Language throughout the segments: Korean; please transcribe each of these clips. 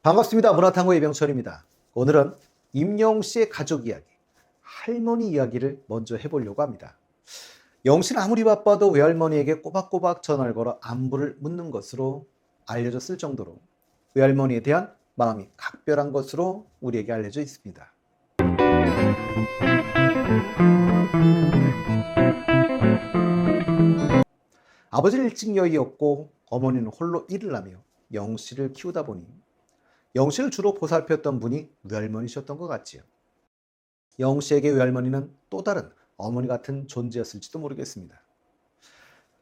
반갑습니다. 문화탐구 이병철입니다. 오늘은 임영웅 씨의 가족 이야기, 할머니 이야기를 먼저 해보려고 합니다. 영웅 씨는 아무리 바빠도 외할머니에게 꼬박꼬박 전화를 걸어 안부를 묻는 것으로 알려졌을 정도로 외할머니에 대한 마음이 각별한 것으로 우리에게 알려져 있습니다. 아버지는 일찍 여의었고 어머니는 홀로 일을 하며 영웅 씨를 키우다 보니 영웅 씨를 주로 보살폈던 분이 외할머니셨던 것 같지요. 영웅 씨에게 외할머니는 또 다른 어머니 같은 존재였을지도 모르겠습니다.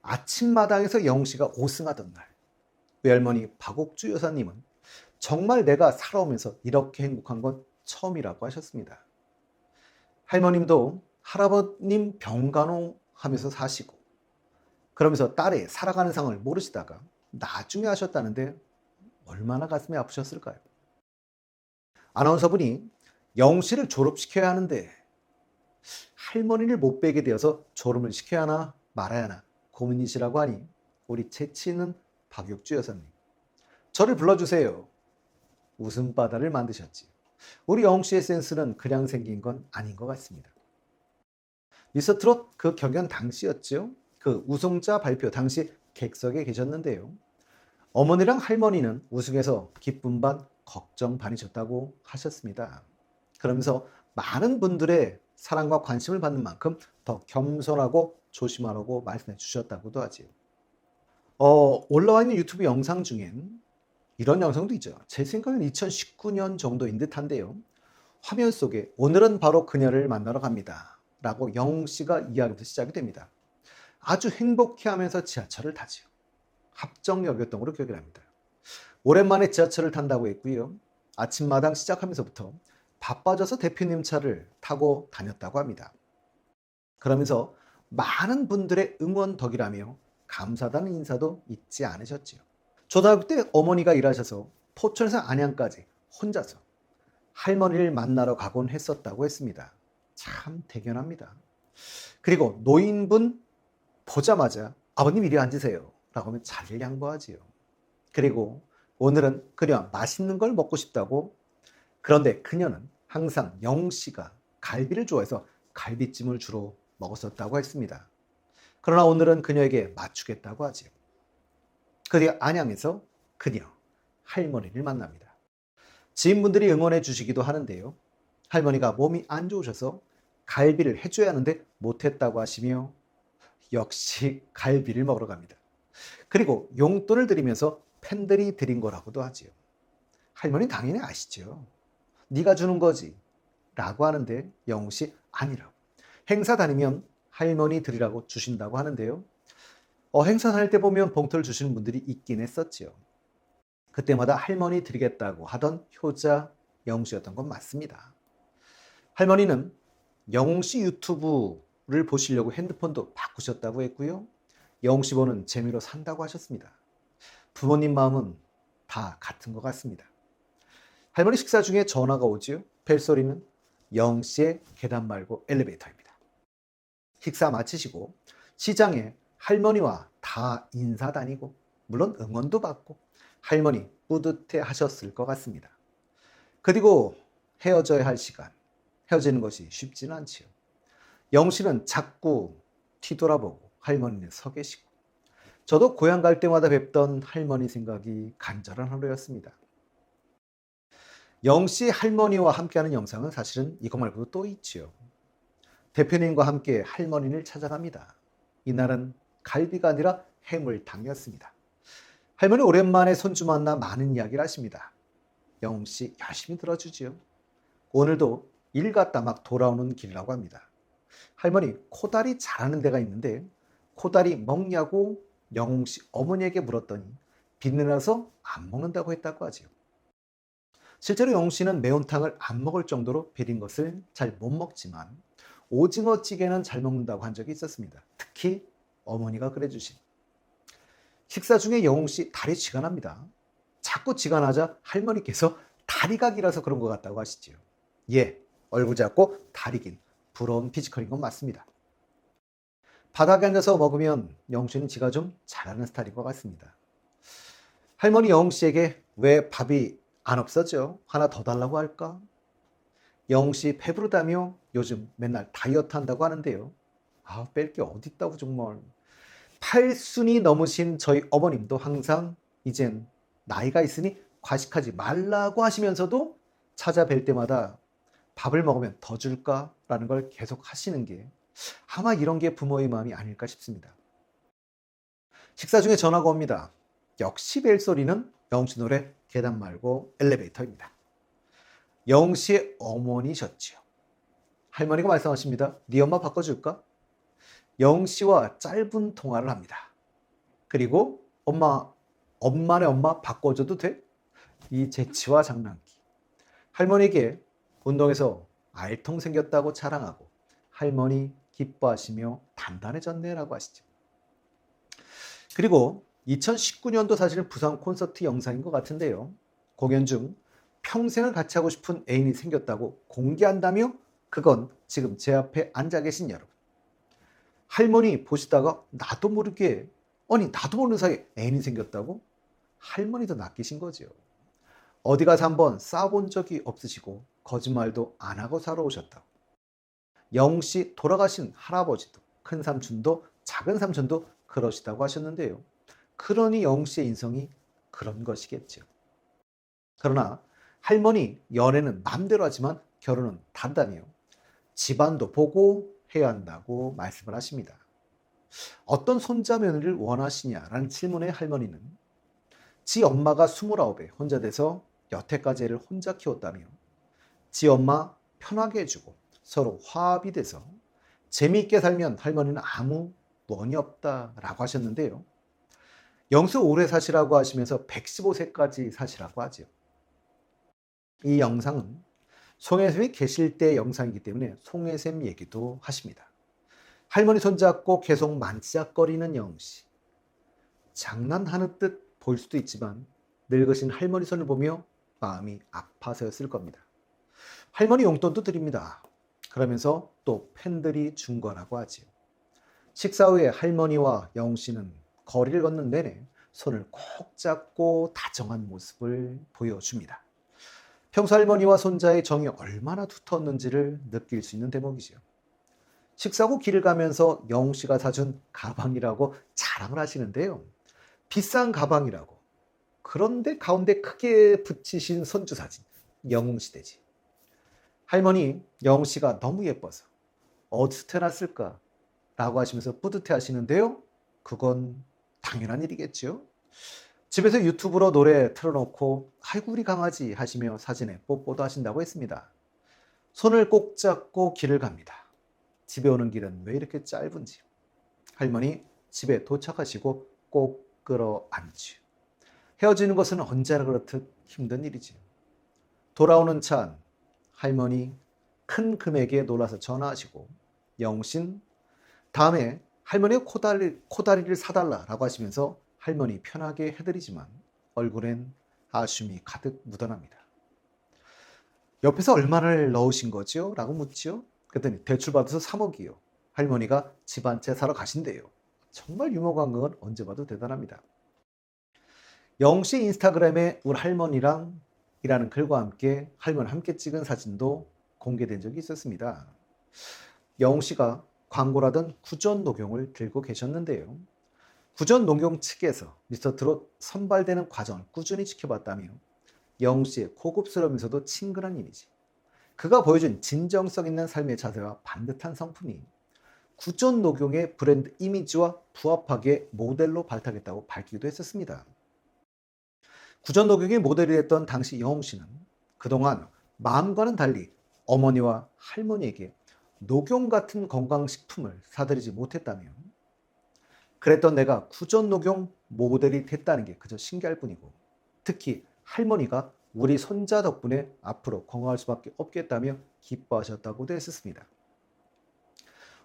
아침마당에서 영웅 씨가 5승하던 날, 외할머니 박옥주 여사님은 정말 내가 살아오면서 이렇게 행복한 건 처음이라고 하셨습니다. 할머님도 할아버님 병간호 하면서 사시고 그러면서 딸의 살아가는 상을 모르시다가 나중에 하셨다는데 얼마나 가슴이 아프셨을까요? 아나운서분이 영웅 씨를 졸업시켜야 하는데 할머니를 못 뵈게 되어서 졸업을 시켜야 하나 말아야 하나 고민이시라고 하니 우리 재치 있는 박육주 여사님, 저를 불러주세요. 웃음바다를 만드셨지. 우리 영웅 씨의 센스는 그냥 생긴 건 아닌 것 같습니다. 미스터트롯 그 경연 당시였죠. 그 우승자 발표 당시 객석에 계셨는데요. 어머니랑 할머니는 우승해서 기쁨 반 걱정 반이셨다고 하셨습니다. 그러면서 많은 분들의 사랑과 관심을 받는 만큼 더 겸손하고 조심하라고 말씀해 주셨다고도 하지요. 올라와 있는 유튜브 영상 중엔 이런 영상도 있죠. 제 생각엔 2019년 정도인 듯한데요. 화면 속에 오늘은 바로 그녀를 만나러 갑니다. 라고 영웅 씨가 이야기부터 시작이 됩니다. 아주 행복해하면서 지하철을 타지요. 합정역이었던 걸로 기억이 납니다. 오랜만에 지하철을 탄다고 했고요. 아침마당 시작하면서부터 바빠져서 대표님 차를 타고 다녔다고 합니다. 그러면서 많은 분들의 응원 덕이라며 감사하다는 인사도 잊지 않으셨지요. 초등학교 때 어머니가 일하셔서 포천에서 안양까지 혼자서 할머니를 만나러 가곤 했었다고 했습니다. 참 대견합니다. 그리고 노인분 보자마자 아버님 이리 앉으세요 라고 하면 자리를 양보하지요. 그리고 오늘은 그녀와 맛있는 걸 먹고 싶다고. 그런데 그녀는 항상 영웅 씨가 갈비를 좋아해서 갈비찜을 주로 먹었었다고 했습니다. 그러나 오늘은 그녀에게 맞추겠다고 하지요. 그뒤 안양에서 그녀 할머니를 만납니다. 지인분들이 응원해 주시기도 하는데요. 할머니가 몸이 안 좋으셔서 갈비를 해줘야 하는데 못했다고 하시며 역시 갈비를 먹으러 갑니다. 그리고 용돈을 드리면서 팬들이 드린 거라고도 하지요. 할머니 당연히 아시죠. 네가 주는 거지 라고 하는데 영웅 씨 아니라고. 행사 다니면 할머니 드리라고 주신다고 하는데요. 행사 다닐 때 보면 봉투를 주시는 분들이 있긴 했었지요. 그때마다 할머니 드리겠다고 하던 효자 영웅 씨였던 건 맞습니다. 할머니는 영웅 씨 유튜브를 보시려고 핸드폰도 바꾸셨다고 했고요. 영웅 씨 보는 재미로 산다고 하셨습니다. 부모님 마음은 다 같은 것 같습니다. 할머니 식사 중에 전화가 오지요. 벨소리는 영웅 씨의 계단 말고 엘리베이터입니다. 식사 마치시고 시장에 할머니와 다 인사 다니고 물론 응원도 받고 할머니 뿌듯해 하셨을 것 같습니다. 그리고 헤어져야 할 시간, 헤어지는 것이 쉽지는 않지요. 영웅 씨는 자꾸 뒤돌아보고 할머니는 서 계시고 저도 고향 갈 때마다 뵙던 할머니 생각이 간절한 하루였습니다. 영웅 씨 할머니와 함께하는 영상은 사실은 이거 말고도 또 있지요. 대표님과 함께 할머니를 찾아갑니다. 이날은 갈비가 아니라 해물탕이었습니다. 할머니 오랜만에 손주 만나 많은 이야기를 하십니다. 영웅 씨 열심히 들어주지요. 오늘도 일 갔다 막 돌아오는 길이라고 합니다. 할머니 코다리 잘하는 데가 있는데 코다리 먹냐고 영웅 씨 어머니에게 물었더니 비린내나서 안 먹는다고 했다고 하지요. 실제로 영웅 씨는 매운탕을 안 먹을 정도로 비린 것을 잘 못 먹지만 오징어 찌개는 잘 먹는다고 한 적이 있었습니다. 특히 어머니가 그래주신. 식사 중에 영웅 씨 다리 쥐가 납니다. 자꾸 쥐가 나자 할머니께서 다리가 길어서 그런 것 같다고 하시지요. 예, 얼굴 작고 다리 긴 부러운 피지컬인 건 맞습니다. 바닥에 앉아서 먹으면 영웅 씨는 지가 좀 잘하는 스타일인 것 같습니다. 할머니 영웅 씨에게 왜 밥이 안 없어져. 하나 더 달라고 할까? 영씨 배부르다며 요즘 맨날 다이어트 한다고 하는데요. 뺄 게 어딨다고 정말. 팔순이 넘으신 저희 어머님도 항상 이젠 나이가 있으니 과식하지 말라고 하시면서도 찾아뵐 때마다 밥을 먹으면 더 줄까라는 걸 계속 하시는 게 아마 이런 게 부모의 마음이 아닐까 싶습니다. 식사 중에 전화가 옵니다. 역시 벨소리는 영씨 노래 계단 말고 엘리베이터입니다. 영씨의 어머니셨지요. 할머니가 말씀하십니다. 네 엄마 바꿔줄까? 영씨와 짧은 통화를 합니다. 그리고 엄마네 엄마 바꿔줘도 돼? 이 재치와 장난기. 할머니에게 운동에서 알통 생겼다고 자랑하고 할머니 기뻐하시며 단단해졌네라고 하시죠. 그리고 2019년도 사실은 부산 콘서트 영상인 것 같은데요. 공연 중 평생을 같이 하고 싶은 애인이 생겼다고 공개한다며 그건 지금 제 앞에 앉아 계신 여러분. 할머니 보시다가 나도 모르는 사이에 애인이 생겼다고? 할머니도 낚이신 거죠. 어디 가서 한번 싸워본 적이 없으시고 거짓말도 안 하고 살아오셨다고. 영씨 돌아가신 할아버지도 큰 삼촌도 작은 삼촌도 그러시다고 하셨는데요. 그러니 영씨의 인성이 그런 것이겠죠. 그러나 할머니 연애는 마음대로 하지만 결혼은 단단해요. 집안도 보고 해야 한다고 말씀을 하십니다. 어떤 손자 며느리를 원하시냐라는 질문에 할머니는 지 엄마가 29에 혼자 돼서 여태까지 애를 혼자 키웠다며 지 엄마 편하게 해주고 서로 화합이 돼서 재미있게 살면 할머니는 아무 원이 없다라고 하셨는데요. 영수 오래 사시라고 하시면서 115세까지 사시라고 하죠. 이 영상은 송혜쌤이 계실 때 영상이기 때문에 송혜쌤 얘기도 하십니다. 할머니 손잡고 계속 만지작거리는 영씨. 장난하는 듯 보일 수도 있지만 늙으신 할머니 손을 보며 마음이 아파서였을 겁니다. 할머니 용돈도 드립니다. 그러면서 또 팬들이 준 거라고 하지요. 식사 후에 할머니와 영씨는 거리를 걷는 내내 손을 꼭 잡고 다정한 모습을 보여줍니다. 평소 할머니와 손자의 정이 얼마나 두터웠는지를 느낄 수 있는 대목이죠. 식사 후 길을 가면서 영씨가 사준 가방이라고 자랑을 하시는데요. 비싼 가방이라고. 그런데 가운데 크게 붙이신 손주 사진. 영웅시대지. 할머니 영씨가 너무 예뻐서 어디서 태어났을까? 라고 하시면서 뿌듯해 하시는데요. 그건 당연한 일이겠죠. 집에서 유튜브로 노래 틀어놓고 아이고 우리 강아지 하시며 사진에 뽀뽀도 하신다고 했습니다. 손을 꼭 잡고 길을 갑니다. 집에 오는 길은 왜 이렇게 짧은지. 할머니 집에 도착하시고 꼭 끌어안지요. 헤어지는 것은 언제나 그렇듯 힘든 일이지요. 돌아오는 차 안 할머니 큰 금액에 놀라서 전화하시고 영신 다음에 할머니가 코다리를 사달라라고 하시면서 할머니 편하게 해드리지만 얼굴엔 아쉬움이 가득 묻어납니다. 옆에서 얼마를 넣으신 거죠? 라고 묻지요. 그랬더니 대출받아서 3억이요. 할머니가 집 한 채 사러 가신대요. 정말 유머 감각은 언제 봐도 대단합니다. 영씨 인스타그램에 우리 할머니랑 이라는 글과 함께 할머니 함께 찍은 사진도 공개된 적이 있었습니다. 영씨가 광고라던 구전녹용을 들고 계셨는데요. 구전녹용 측에서 미스터트롯 선발되는 과정을 꾸준히 지켜봤다며 영씨의 고급스러우면서도 친근한 이미지, 그가 보여준 진정성 있는 삶의 자세와 반듯한 성품이 구전녹용의 브랜드 이미지와 부합하게 모델로 발탁했다고 밝히기도 했었습니다. 구전녹용의 모델이 됐던 당시 영웅씨는 그동안 마음과는 달리 어머니와 할머니에게 녹용 같은 건강식품을 사드리지 못했다며 그랬던 내가 구전녹용 모델이 됐다는 게 그저 신기할 뿐이고 특히 할머니가 우리 손자 덕분에 앞으로 건강할 수밖에 없겠다며 기뻐하셨다고도 했었습니다.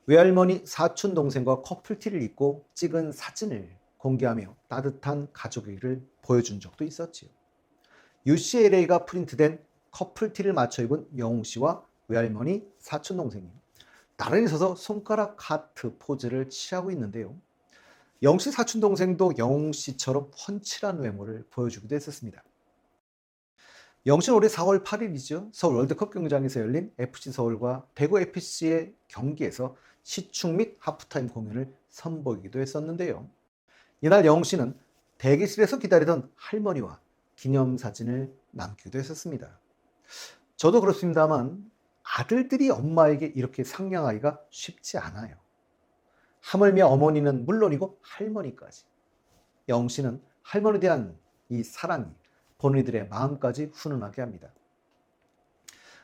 외할머니 사촌 동생과 커플티를 입고 찍은 사진을 공개하며 따뜻한 가족의를 보여준 적도 있었지요. UCLA가 프린트된 커플티를 맞춰 입은 영웅씨와 외할머니 사촌 동생이 나란히 서서 손가락 하트 포즈를 취하고 있는데요. 영씨 사촌 동생도 영웅씨처럼 훤칠한 외모를 보여주기도 했었습니다. 영신 올해 4월 8일이죠. 서울 월드컵 경기장에서 열린 FC 서울과 대구 FC의 경기에서 시축 및 하프타임 공연을 선보이기도 했었는데요. 이날 영신은 대기실에서 기다리던 할머니와 기념사진을 남기기도 했었습니다. 저도 그렇습니다만 아들들이 엄마에게 이렇게 상냥하기가 쉽지 않아요. 하물며 어머니는 물론이고 할머니까지. 영신은 할머니에 대한 이 사랑이 본인들의 마음까지 훈훈하게 합니다.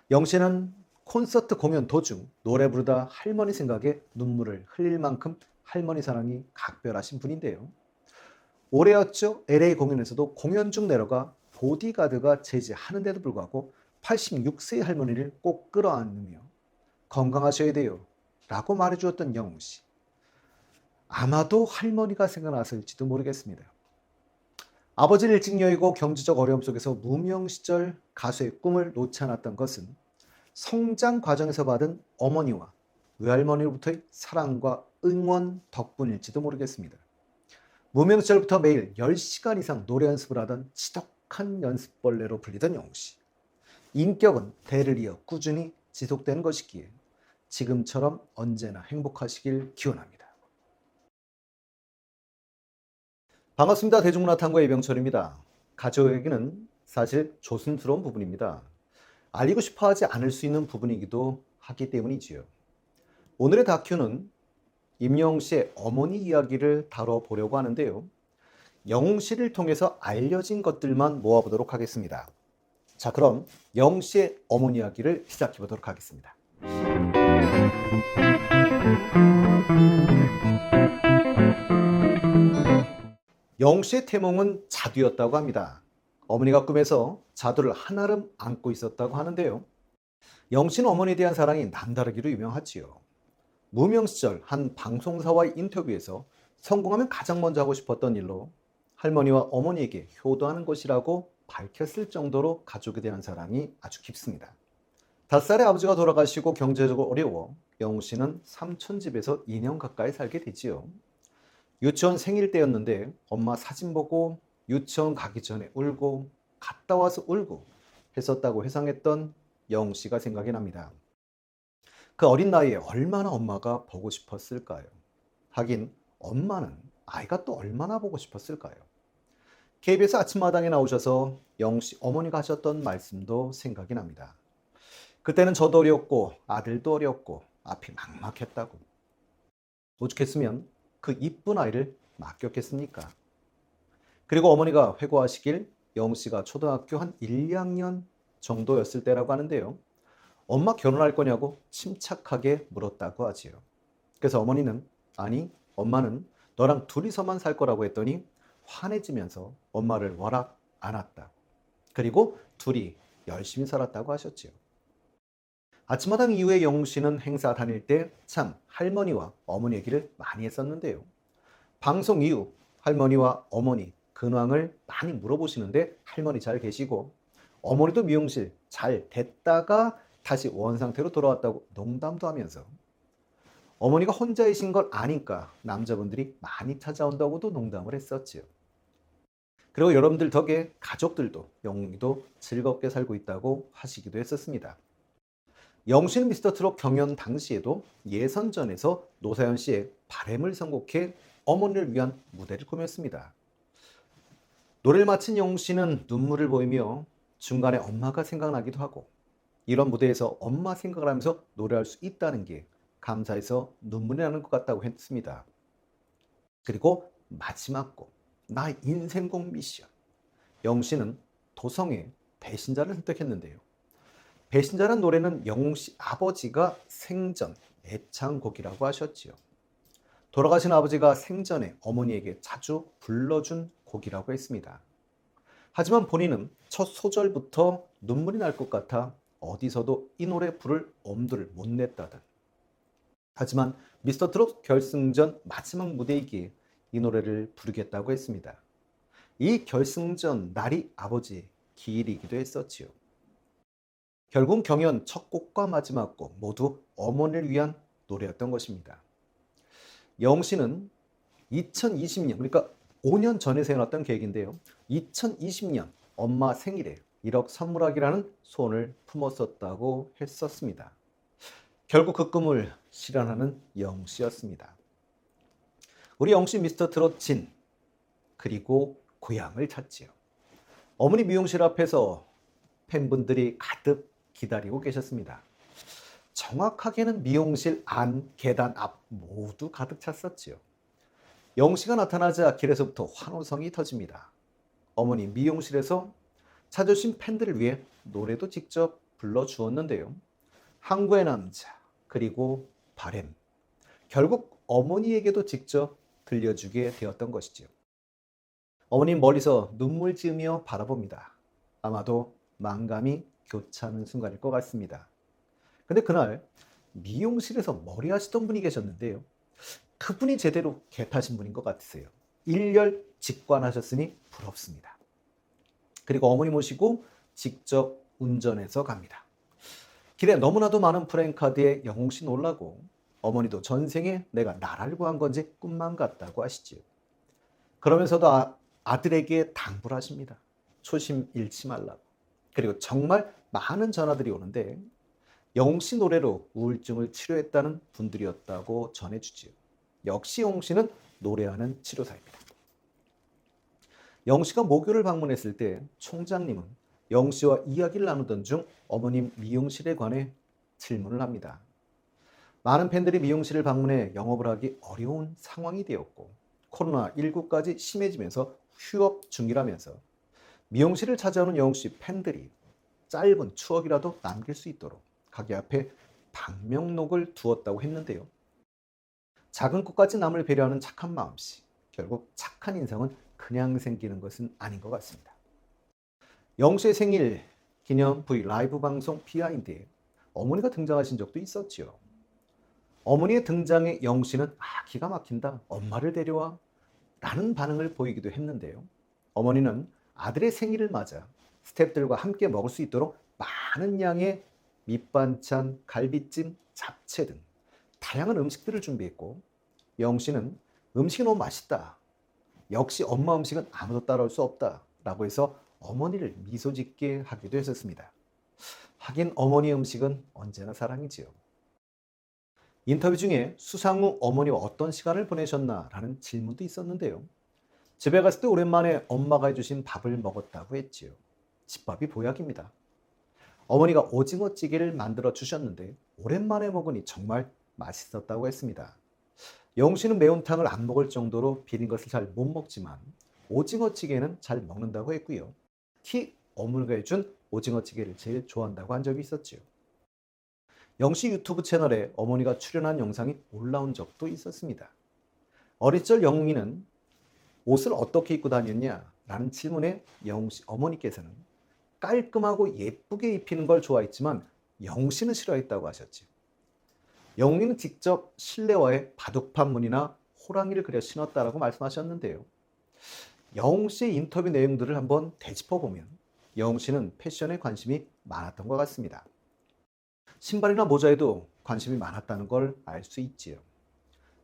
영신은 콘서트 공연 도중 노래 부르다 할머니 생각에 눈물을 흘릴 만큼 할머니 사랑이 각별하신 분인데요. 올해였죠. LA 공연에서도 공연 중 내려가 보디가드가 제지하는데도 불구하고 86세의 할머니를 꼭 끌어안으며 건강하셔야 돼요 라고 말해주었던 영웅씨. 아마도 할머니가 생각났을지도 모르겠습니다. 아버지를 일찍 여의고 경제적 어려움 속에서 무명 시절 가수의 꿈을 놓지 않았던 것은 성장 과정에서 받은 어머니와 외할머니로부터의 사랑과 응원 덕분일지도 모르겠습니다. 무명 시절부터 매일 10시간 이상 노래 연습을 하던 지독한 연습벌레로 불리던 영웅씨. 인격은 대를 이어 꾸준히 지속되는 것이기에 지금처럼 언제나 행복하시길 기원합니다. 반갑습니다. 대중문화탐구 이병철입니다. 가족 얘기는 사실 조심스러운 부분입니다. 알리고 싶어하지 않을 수 있는 부분이기도 하기 때문이지요. 오늘의 다큐는 임영웅 씨의 어머니 이야기를 다뤄보려고 하는데요. 영웅 씨를 통해서 알려진 것들만 모아보도록 하겠습니다. 자, 그럼 영웅 씨의 어머니 이야기를 시작해보도록 하겠습니다. 영웅 씨의 태몽은 자두였다고 합니다. 어머니가 꿈에서 자두를 한아름 안고 있었다고 하는데요. 영웅 씨는 어머니에 대한 사랑이 남다르기로 유명하지요. 무명 시절 한 방송사와의 인터뷰에서 성공하면 가장 먼저 하고 싶었던 일로 할머니와 어머니에게 효도하는 것이라고 밝혔을 정도로 가족에 대한 사랑이 아주 깊습니다. 5살에 아버지가 돌아가시고 경제적으로 어려워 영웅 씨는 삼촌 집에서 2년 가까이 살게 되지요. 유치원 생일 때였는데 엄마 사진 보고 유치원 가기 전에 울고 갔다 와서 울고 했었다고 회상했던 영웅 씨가 생각이 납니다. 그 어린 나이에 얼마나 엄마가 보고 싶었을까요? 하긴 엄마는 아이가 또 얼마나 보고 싶었을까요? KBS 아침마당에 나오셔서 영웅 씨 어머니가 하셨던 말씀도 생각이 납니다. 그때는 저도 어렸고 아들도 어렸고 앞이 막막했다고. 오죽했으면 그 이쁜 아이를 맡겼겠습니까? 그리고 어머니가 회고하시길 영웅 씨가 초등학교 한 1, 2학년 정도였을 때라고 하는데요. 엄마 결혼할 거냐고 침착하게 물었다고 하지요. 그래서 어머니는 아니 엄마는 너랑 둘이서만 살 거라고 했더니 환해지면서 엄마를 워낙 안았다. 그리고 둘이 열심히 살았다고 하셨지요. 아침마당 이후에 영웅 씨는 행사 다닐 때 참 할머니와 어머니 얘기를 많이 했었는데요. 방송 이후 할머니와 어머니 근황을 많이 물어보시는데 할머니 잘 계시고 어머니도 미용실 잘 됐다가 다시 원상태로 돌아왔다고 농담도 하면서 어머니가 혼자이신 걸 아니까 남자분들이 많이 찾아온다고도 농담을 했었지요. 그리고 여러분들 덕에 가족들도 영웅이도 즐겁게 살고 있다고 하시기도 했었습니다. 영신 미스터트롯 경연 당시에도 예선전에서 노사연 씨의 바램을 선곡해 어머니를 위한 무대를 꾸몄습니다. 노래를 마친 영웅 씨는 눈물을 보이며 중간에 엄마가 생각나기도 하고 이런 무대에서 엄마 생각을 하면서 노래할 수 있다는 게 감사해서 눈물이 나는 것 같다고 했습니다. 그리고 마지막 곡, 나의 인생곡 미션. 영웅 씨는 도성의 배신자를 선택했는데요. 배신자란 노래는 영웅 씨 아버지가 생전 애창곡이라고 하셨지요. 돌아가신 아버지가 생전에 어머니에게 자주 불러준 곡이라고 했습니다. 하지만 본인은 첫 소절부터 눈물이 날 것 같아 어디서도 이 노래 부를 엄두를 못 냈다던. 하지만 미스터트롯 결승전 마지막 무대이기에 이 노래를 부르겠다고 했습니다. 이 결승전 날이 아버지의 기일이기도 했었지요. 결국 경연 첫 곡과 마지막 곡 모두 어머니를 위한 노래였던 것입니다. 영웅 씨는 2020년, 그러니까 5년 전에 세워놨던 계획인데요. 2020년 엄마 생일에 1억 선물하기라는 소원을 품었었다고 했었습니다. 결국 그 꿈을 실현하는 영씨였습니다. 우리 영씨 미스터 트롯 진, 그리고 고향을 찾지요. 어머니 미용실 앞에서 팬분들이 가득 기다리고 계셨습니다. 정확하게는 미용실 안, 계단 앞 모두 가득 찼었지요. 영씨가 나타나자 길에서부터 환호성이 터집니다. 어머니 미용실에서 찾아주신 팬들을 위해 노래도 직접 불러주었는데요. 항구의 남자, 그리고 바램. 결국 어머니에게도 직접 들려주게 되었던 것이지요. 어머님 멀리서 눈물 지으며 바라봅니다. 아마도 만감이 교차하는 순간일 것 같습니다. 근데 그날 미용실에서 머리 하시던 분이 계셨는데요. 그분이 제대로 개타신 분인 것 같으세요. 일렬 직관하셨으니 부럽습니다. 그리고 어머니 모시고 직접 운전해서 갑니다. 길에 너무나도 많은 프랜카드에 영웅씨 놀라고 어머니도 전생에 내가 나라를 구한 건지 꿈만 같다고 하시지요. 그러면서도 아들에게 당부를 하십니다. 초심 잃지 말라고. 그리고 정말 많은 전화들이 오는데 영웅씨 노래로 우울증을 치료했다는 분들이었다고 전해주지요. 역시 영웅씨는 노래하는 치료사입니다. 영씨가 모교를 방문했을 때 총장님은 영씨와 이야기를 나누던 중 어머님 미용실에 관해 질문을 합니다. 많은 팬들이 미용실을 방문해 영업을 하기 어려운 상황이 되었고 코로나19까지 심해지면서 휴업 중이라면서 미용실을 찾아오는 영씨 팬들이 짧은 추억이라도 남길 수 있도록 가게 앞에 방명록을 두었다고 했는데요. 작은 꽃까지 남을 배려하는 착한 마음씨. 결국 착한 인상은 그냥 생기는 것은 아닌 것 같습니다. 영씨의 생일 기념 V 라이브 방송 비하인드에 어머니가 등장하신 적도 있었지요. 어머니의 등장에 영씨는 기가 막힌다. 엄마를 데려와. 라는 반응을 보이기도 했는데요. 어머니는 아들의 생일을 맞아 스태프들과 함께 먹을 수 있도록 많은 양의 밑반찬, 갈비찜, 잡채 등 다양한 음식들을 준비했고 영씨는 음식이 너무 맛있다. 역시 엄마 음식은 아무도 따라올 수 없다. 라고 해서 어머니를 미소 짓게 하기도 했었습니다. 하긴 어머니의 음식은 언제나 사랑이지요. 인터뷰 중에 수상후 어머니와 어떤 시간을 보내셨나 라는 질문도 있었는데요. 집에 갔을 때 오랜만에 엄마가 해주신 밥을 먹었다고 했지요. 집밥이 보약입니다. 어머니가 오징어찌개를 만들어 주셨는데 오랜만에 먹으니 정말 맛있었다고 했습니다. 영씨는 매운탕을 안 먹을 정도로 비린 것을 잘 못 먹지만 오징어찌개는 잘 먹는다고 했고요. 특히 어머니가 해준 오징어찌개를 제일 좋아한다고 한 적이 있었지요. 영씨 유튜브 채널에 어머니가 출연한 영상이 올라온 적도 있었습니다. 어린 시절 영웅이는 옷을 어떻게 입고 다녔냐? 라는 질문에 영웅씨 어머니께서는 깔끔하고 예쁘게 입히는 걸 좋아했지만 영웅씨는 싫어했다고 하셨죠. 영웅이는 직접 실내화에 바둑판 무늬나 호랑이를 그려 신었다라고 말씀하셨는데요. 영웅씨의 인터뷰 내용들을 한번 되짚어보면 영웅씨는 패션에 관심이 많았던 것 같습니다. 신발이나 모자에도 관심이 많았다는 걸 알 수 있지요.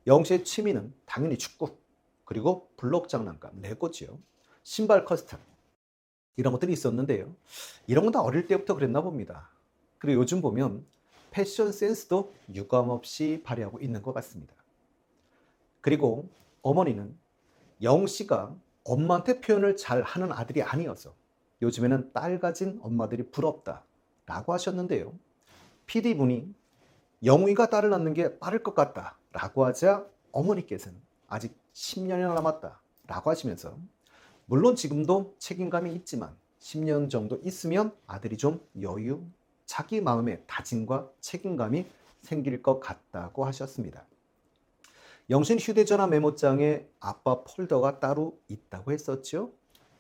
영씨의 취미는 당연히 축구, 그리고 블록 장난감, 레고지요. 신발 커스텀, 이런 것들이 있었는데요. 이런 건 다 어릴 때부터 그랬나 봅니다. 그리고 요즘 보면 패션 센스도 유감없이 발휘하고 있는 것 같습니다. 그리고 어머니는 영씨가 엄마한테 표현을 잘 하는 아들이 아니어서 요즘에는 딸 가진 엄마들이 부럽다 라고 하셨는데요. PD분이 영웅이가 딸을 낳는 게 빠를 것 같다 라고 하자 어머니께서는 아직 10년이나 남았다 라고 하시면서 물론 지금도 책임감이 있지만 10년 정도 있으면 아들이 좀 여유, 자기 마음의 다짐과 책임감이 생길 것 같다고 하셨습니다. 영신 휴대전화 메모장에 아빠 폴더가 따로 있다고 했었죠.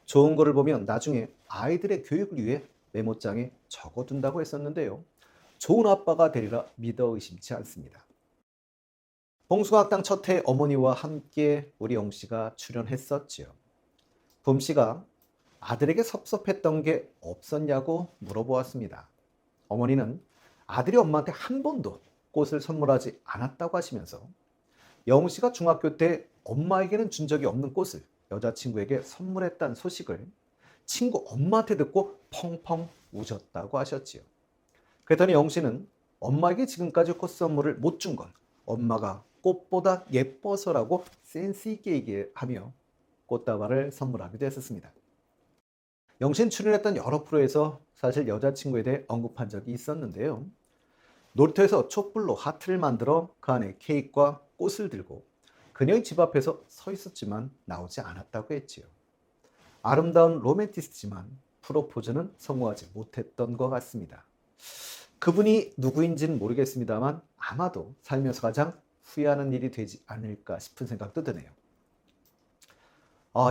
좋은 거를 보면 나중에 아이들의 교육을 위해 메모장에 적어둔다고 했었는데요. 좋은 아빠가 되리라 믿어 의심치 않습니다. 봉숭아학당 첫 해 어머니와 함께 우리 영씨가 출연했었지요. 봄씨가 아들에게 섭섭했던 게 없었냐고 물어보았습니다. 어머니는 아들이 엄마한테 한 번도 꽃을 선물하지 않았다고 하시면서 영씨가 중학교 때 엄마에게는 준 적이 없는 꽃을 여자친구에게 선물했다는 소식을 친구 엄마한테 듣고 펑펑 우셨다고 하셨지요. 그랬더니 영씨는 엄마에게 지금까지 꽃 선물을 못 준 건 엄마가 꽃보다 예뻐서라고 센스 있게 얘기하며 꽃다발을 선물하기도 했었습니다. 영신 출연했던 여러 프로에서 사실 여자친구에 대해 언급한 적이 있었는데요. 놀이터에서 촛불로 하트를 만들어 그 안에 케이크와 꽃을 들고 그녀의 집 앞에서 서 있었지만 나오지 않았다고 했지요. 아름다운 로맨티스트지만 프로포즈는 성공하지 못했던 것 같습니다. 그분이 누구인지는 모르겠습니다만 아마도 살면서 가장 후회하는 일이 되지 않을까 싶은 생각도 드네요.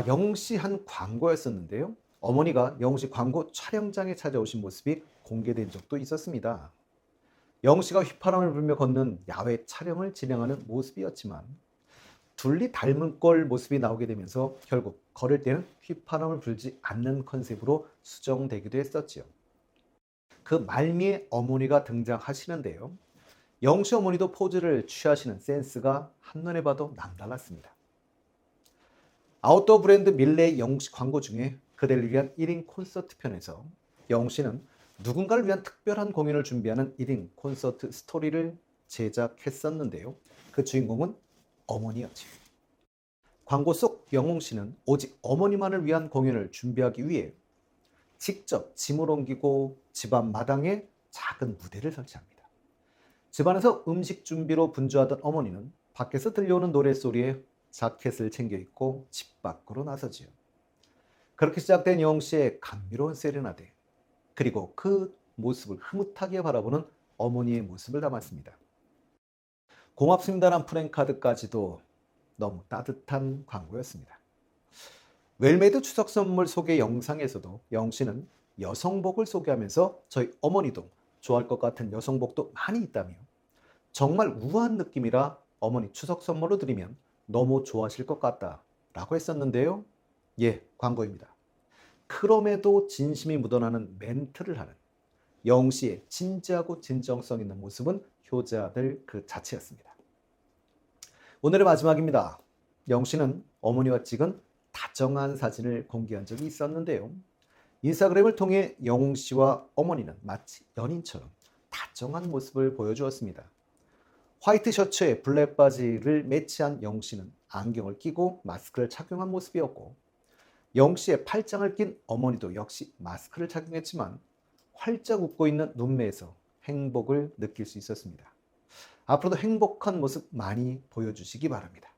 영씨 한 광고였었는데요. 어머니가 영씨 광고 촬영장에 찾아오신 모습이 공개된 적도 있었습니다. 영씨가 휘파람을 불며 걷는 야외 촬영을 진행하는 모습이었지만 둘리 닮은 꼴 모습이 나오게 되면서 결국 걸을 때는 휘파람을 불지 않는 컨셉으로 수정되기도 했었지요. 그 말미에 어머니가 등장하시는데요. 영씨 어머니도 포즈를 취하시는 센스가 한눈에 봐도 남달랐습니다. 아웃도어 브랜드 밀레의 영씨 광고 중에 그대를 위한 1인 콘서트 편에서 영씨는 누군가를 위한 특별한 공연을 준비하는 1인 콘서트 스토리를 제작했었는데요. 그 주인공은 어머니였지요. 광고 속 영웅씨는 오직 어머니만을 위한 공연을 준비하기 위해 직접 짐을 옮기고 집안 마당에 작은 무대를 설치합니다. 집안에서 음식 준비로 분주하던 어머니는 밖에서 들려오는 노랫소리에 자켓을 챙겨 입고 집 밖으로 나서지요. 그렇게 시작된 영웅씨의 감미로운 세레나데, 그리고 그 모습을 흐뭇하게 바라보는 어머니의 모습을 담았습니다. 고맙습니다란 프랭카드까지도 너무 따뜻한 광고였습니다. 웰메이드 추석 선물 소개 영상에서도 영씨는 여성복을 소개하면서 저희 어머니도 좋아할 것 같은 여성복도 많이 있다며 정말 우아한 느낌이라 어머니 추석 선물로 드리면 너무 좋아하실 것 같다라고 했었는데요. 예, 광고입니다. 그럼에도 진심이 묻어나는 멘트를 하는 영씨의 진지하고 진정성 있는 모습은 효자들 그 자체였습니다. 오늘의 마지막입니다. 영씨는 어머니와 찍은 다정한 사진을 공개한 적이 있었는데요. 인스타그램을 통해 영웅씨와 어머니는 마치 연인처럼 다정한 모습을 보여주었습니다. 화이트 셔츠에 블랙 바지를 매치한 영씨는 안경을 끼고 마스크를 착용한 모습이었고, 영씨의 팔짱을 낀 어머니도 역시 마스크를 착용했지만 활짝 웃고 있는 눈매에서 행복을 느낄 수 있었습니다. 앞으로도 행복한 모습 많이 보여주시기 바랍니다.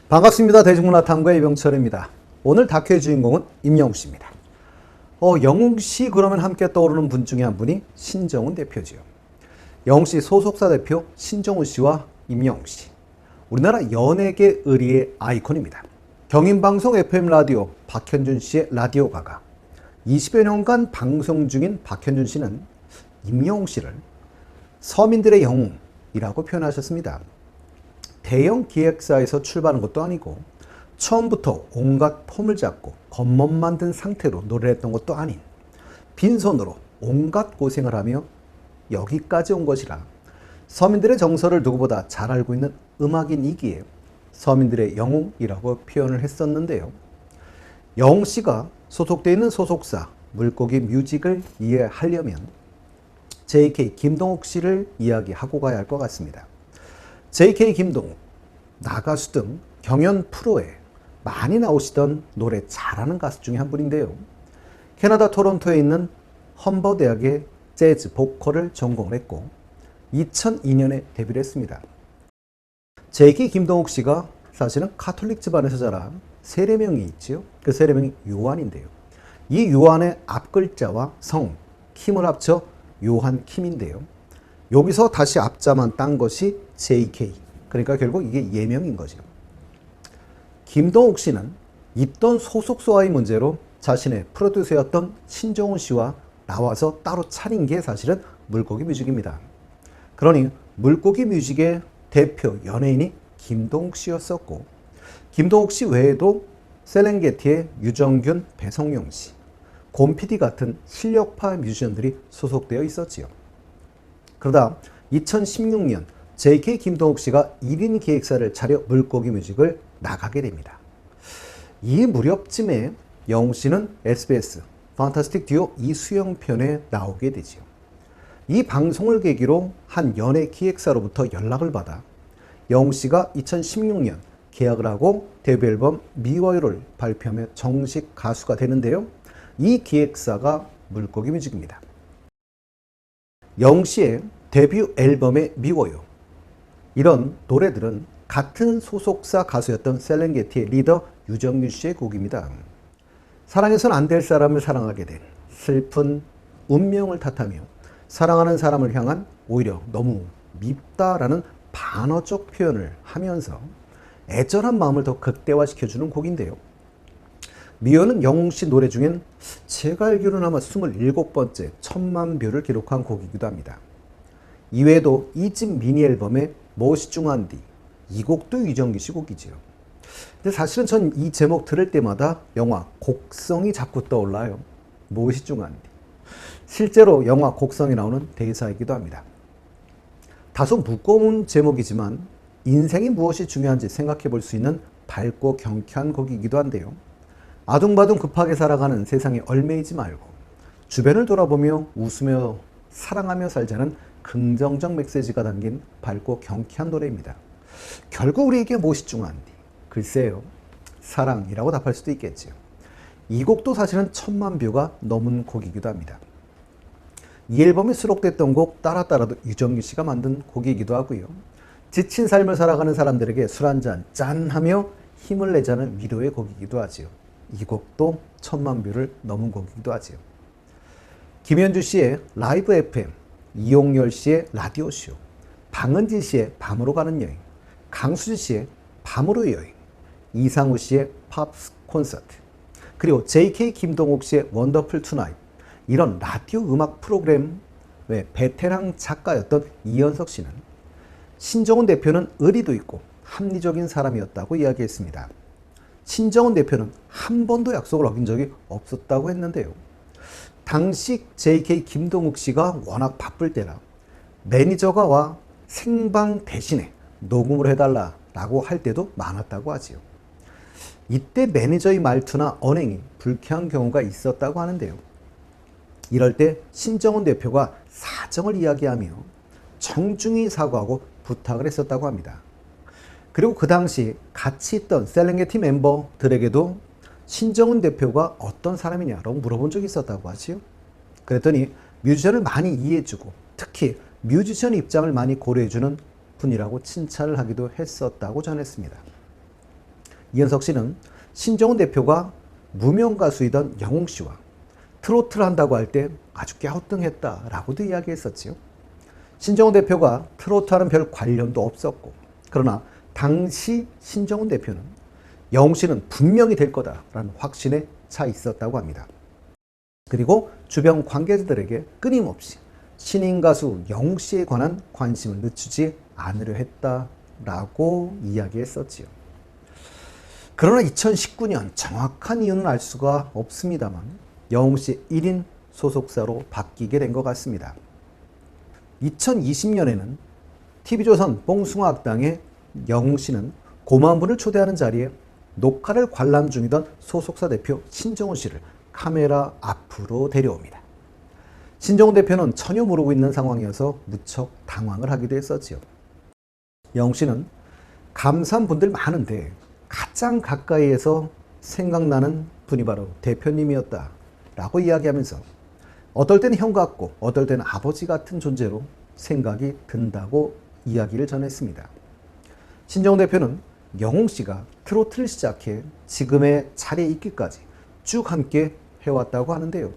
반갑습니다. 대중문화탐구의 이병철입니다. 오늘 다큐의 주인공은 임영웅 씨입니다. 영웅 씨 그러면 함께 떠오르는 분 중에 한 분이 신정훈 대표지요. 영웅 씨 소속사 대표 신정훈 씨와 임영웅 씨. 우리나라 연예계 의리의 아이콘입니다. 경인방송 FM 라디오 박현준 씨의 라디오 가가. 20여 년간 방송 중인 박현준 씨는 임영웅 씨를 서민들의 영웅이라고 표현하셨습니다. 대형 기획사에서 출발한 것도 아니고 처음부터 온갖 폼을 잡고 겉멋 만든 상태로 노래를 했던 것도 아닌 빈손으로 온갖 고생을 하며 여기까지 온 것이라 서민들의 정서를 누구보다 잘 알고 있는 음악인이기에 서민들의 영웅이라고 표현을 했었는데요. 영웅 씨가 소속되어 있는 소속사 물고기 뮤직을 이해하려면 JK 김동욱 씨를 이야기하고 가야 할 것 같습니다. JK 김동욱, 나가수 등 경연 프로에 많이 나오시던 노래 잘하는 가수 중에 한 분인데요. 캐나다 토론토에 있는 험버 대학의 재즈 보컬을 전공을 했고 2002년에 데뷔를 했습니다. JK 김동욱 씨가 사실은 카톨릭 집안에서 자란 세례명이 있지요. 그 세례명이 요한인데요. 이 요한의 앞글자와 성, 킴을 합쳐 요한 킴인데요. 여기서 다시 앞자만 딴 것이 JK. 그러니까 결국 이게 예명인 거죠. 김동욱 씨는 있던 소속사와의 문제로 자신의 프로듀서였던 신정훈 씨와 나와서 따로 차린 게 사실은 물고기 뮤직입니다. 그러니 물고기 뮤직의 대표 연예인이 김동욱 씨였었고, 김동욱 씨 외에도 셀렌게티의 유정균, 배성용 씨, 곰피디 같은 실력파 뮤지션들이 소속되어 있었지요. 그러다 2016년 JK 김동욱 씨가 1인 기획사를 차려 물고기 뮤직을 나가게 됩니다. 이 무렵쯤에 영웅 씨는 SBS 판타스틱 듀오 이수영 편에 나오게 되지요. 이 방송을 계기로 한 연예 기획사로부터 연락을 받아 영웅 씨가 2016년 계약을 하고 데뷔 앨범 미워요를 발표하며 정식 가수가 되는데요. 이 기획사가 물고기 뮤직입니다. 영웅 씨의 데뷔 앨범의 미워요. 이런 노래들은 같은 소속사 가수였던 셀렌게티의 리더 유정균 씨의 곡입니다. 사랑해서는 안 될 사람을 사랑하게 된 슬픈 운명을 탓하며 사랑하는 사람을 향한 오히려 너무 밉다라는 반어적 표현을 하면서 애절한 마음을 더 극대화시켜주는 곡인데요. 미워는 영웅 씨 노래 중엔 제가 알기로는 아마 27번째 1000만 뷰를 기록한 곡이기도 합니다. 이외에도 2집 미니 앨범의 멋있중한 뒤, 이 곡도 유정균 씨 곡이지요. 근데 사실은 전 이 제목 들을 때마다 영화 곡성이 자꾸 떠올라요. 멋있중한 뒤. 실제로 영화 곡성이 나오는 대사이기도 합니다. 다소 무거운 제목이지만 인생이 무엇이 중요한지 생각해 볼 수 있는 밝고 경쾌한 곡이기도 한데요. 아둥바둥 급하게 살아가는 세상에 얽매이지 말고 주변을 돌아보며 웃으며 사랑하며 살자는 긍정적 메시지가 담긴 밝고 경쾌한 노래입니다. 결국 우리에게 무엇이 중요한지 글쎄요, 사랑이라고 답할 수도 있겠지요. 이 곡도 사실은 1000만 뷰가 넘은 곡이기도 합니다. 이 앨범에 수록됐던 곡 따라따라도 유정균 씨가 만든 곡이기도 하고요. 지친 삶을 살아가는 사람들에게 술 한잔 짠하며 힘을 내자는 위로의 곡이기도 하지요. 이 곡도 1000만 뷰를 넘은 곡이기도 하지요. 김현주 씨의 라이브 FM, 이용열 씨의 라디오쇼, 방은진 씨의 밤으로 가는 여행, 강수지 씨의 밤으로 여행, 이상우 씨의 팝스 콘서트, 그리고 JK 김동욱 씨의 원더풀 투나잇, 이런 라디오 음악 프로그램의 베테랑 작가였던 이현석 씨는 신정훈 대표는 의리도 있고 합리적인 사람이었다고 이야기했습니다. 신정훈 대표는 한 번도 약속을 어긴 적이 없었다고 했는데요. 당시 JK 김동욱 씨가 워낙 바쁠 때라 매니저가 와 생방 대신에 녹음을 해달라고 할 때도 많았다고 하지요. 이때 매니저의 말투나 언행이 불쾌한 경우가 있었다고 하는데요. 이럴 때 신정훈 대표가 사정을 이야기하며 정중히 사과하고 부탁을 했었다고 합니다. 그리고 그 당시 같이 있던 셀렌게티 멤버들에게도 신정훈 대표가 어떤 사람이냐라고 물어본 적이 있었다고 하지요. 그랬더니 뮤지션을 많이 이해해주고 특히 뮤지션 입장을 많이 고려해주는 분이라고 칭찬을 하기도 했었다고 전했습니다. 이현석 씨는 신정훈 대표가 무명 가수이던 영웅 씨와 트로트를 한다고 할 때 아주 갸우뚱했다라고도 이야기했었지요. 신정훈 대표가 트로트와는 별 관련도 없었고 그러나 당시 신정훈 대표는 영웅 씨는 분명히 될 거다라는 확신에 차 있었다고 합니다. 그리고 주변 관계자들에게 끊임없이 신인 가수 영웅 씨에 관한 관심을 늦추지 않으려 했다라고 이야기했었지요. 그러나 2019년 정확한 이유는 알 수가 없습니다만 영웅 씨 1인 소속사로 바뀌게 된 것 같습니다. 2020년에는 TV조선 뽕숭아학당에 영웅 씨는 고마운 분을 초대하는 자리에 녹화를 관람 중이던 소속사 대표 신정훈 씨를 카메라 앞으로 데려옵니다. 신정훈 대표는 전혀 모르고 있는 상황이어서 무척 당황을 하기도 했었지요. 영웅 씨는 감사한 분들 많은데 가장 가까이에서 생각나는 분이 바로 대표님이었다라고 이야기하면서 어떨 때는 형 같고 어떨 때는 아버지 같은 존재로 생각이 든다고 이야기를 전했습니다. 신정훈 대표는 영웅 씨가 트로트를 시작해 지금의 자리에 있기까지 쭉 함께 해왔다고 하는데요.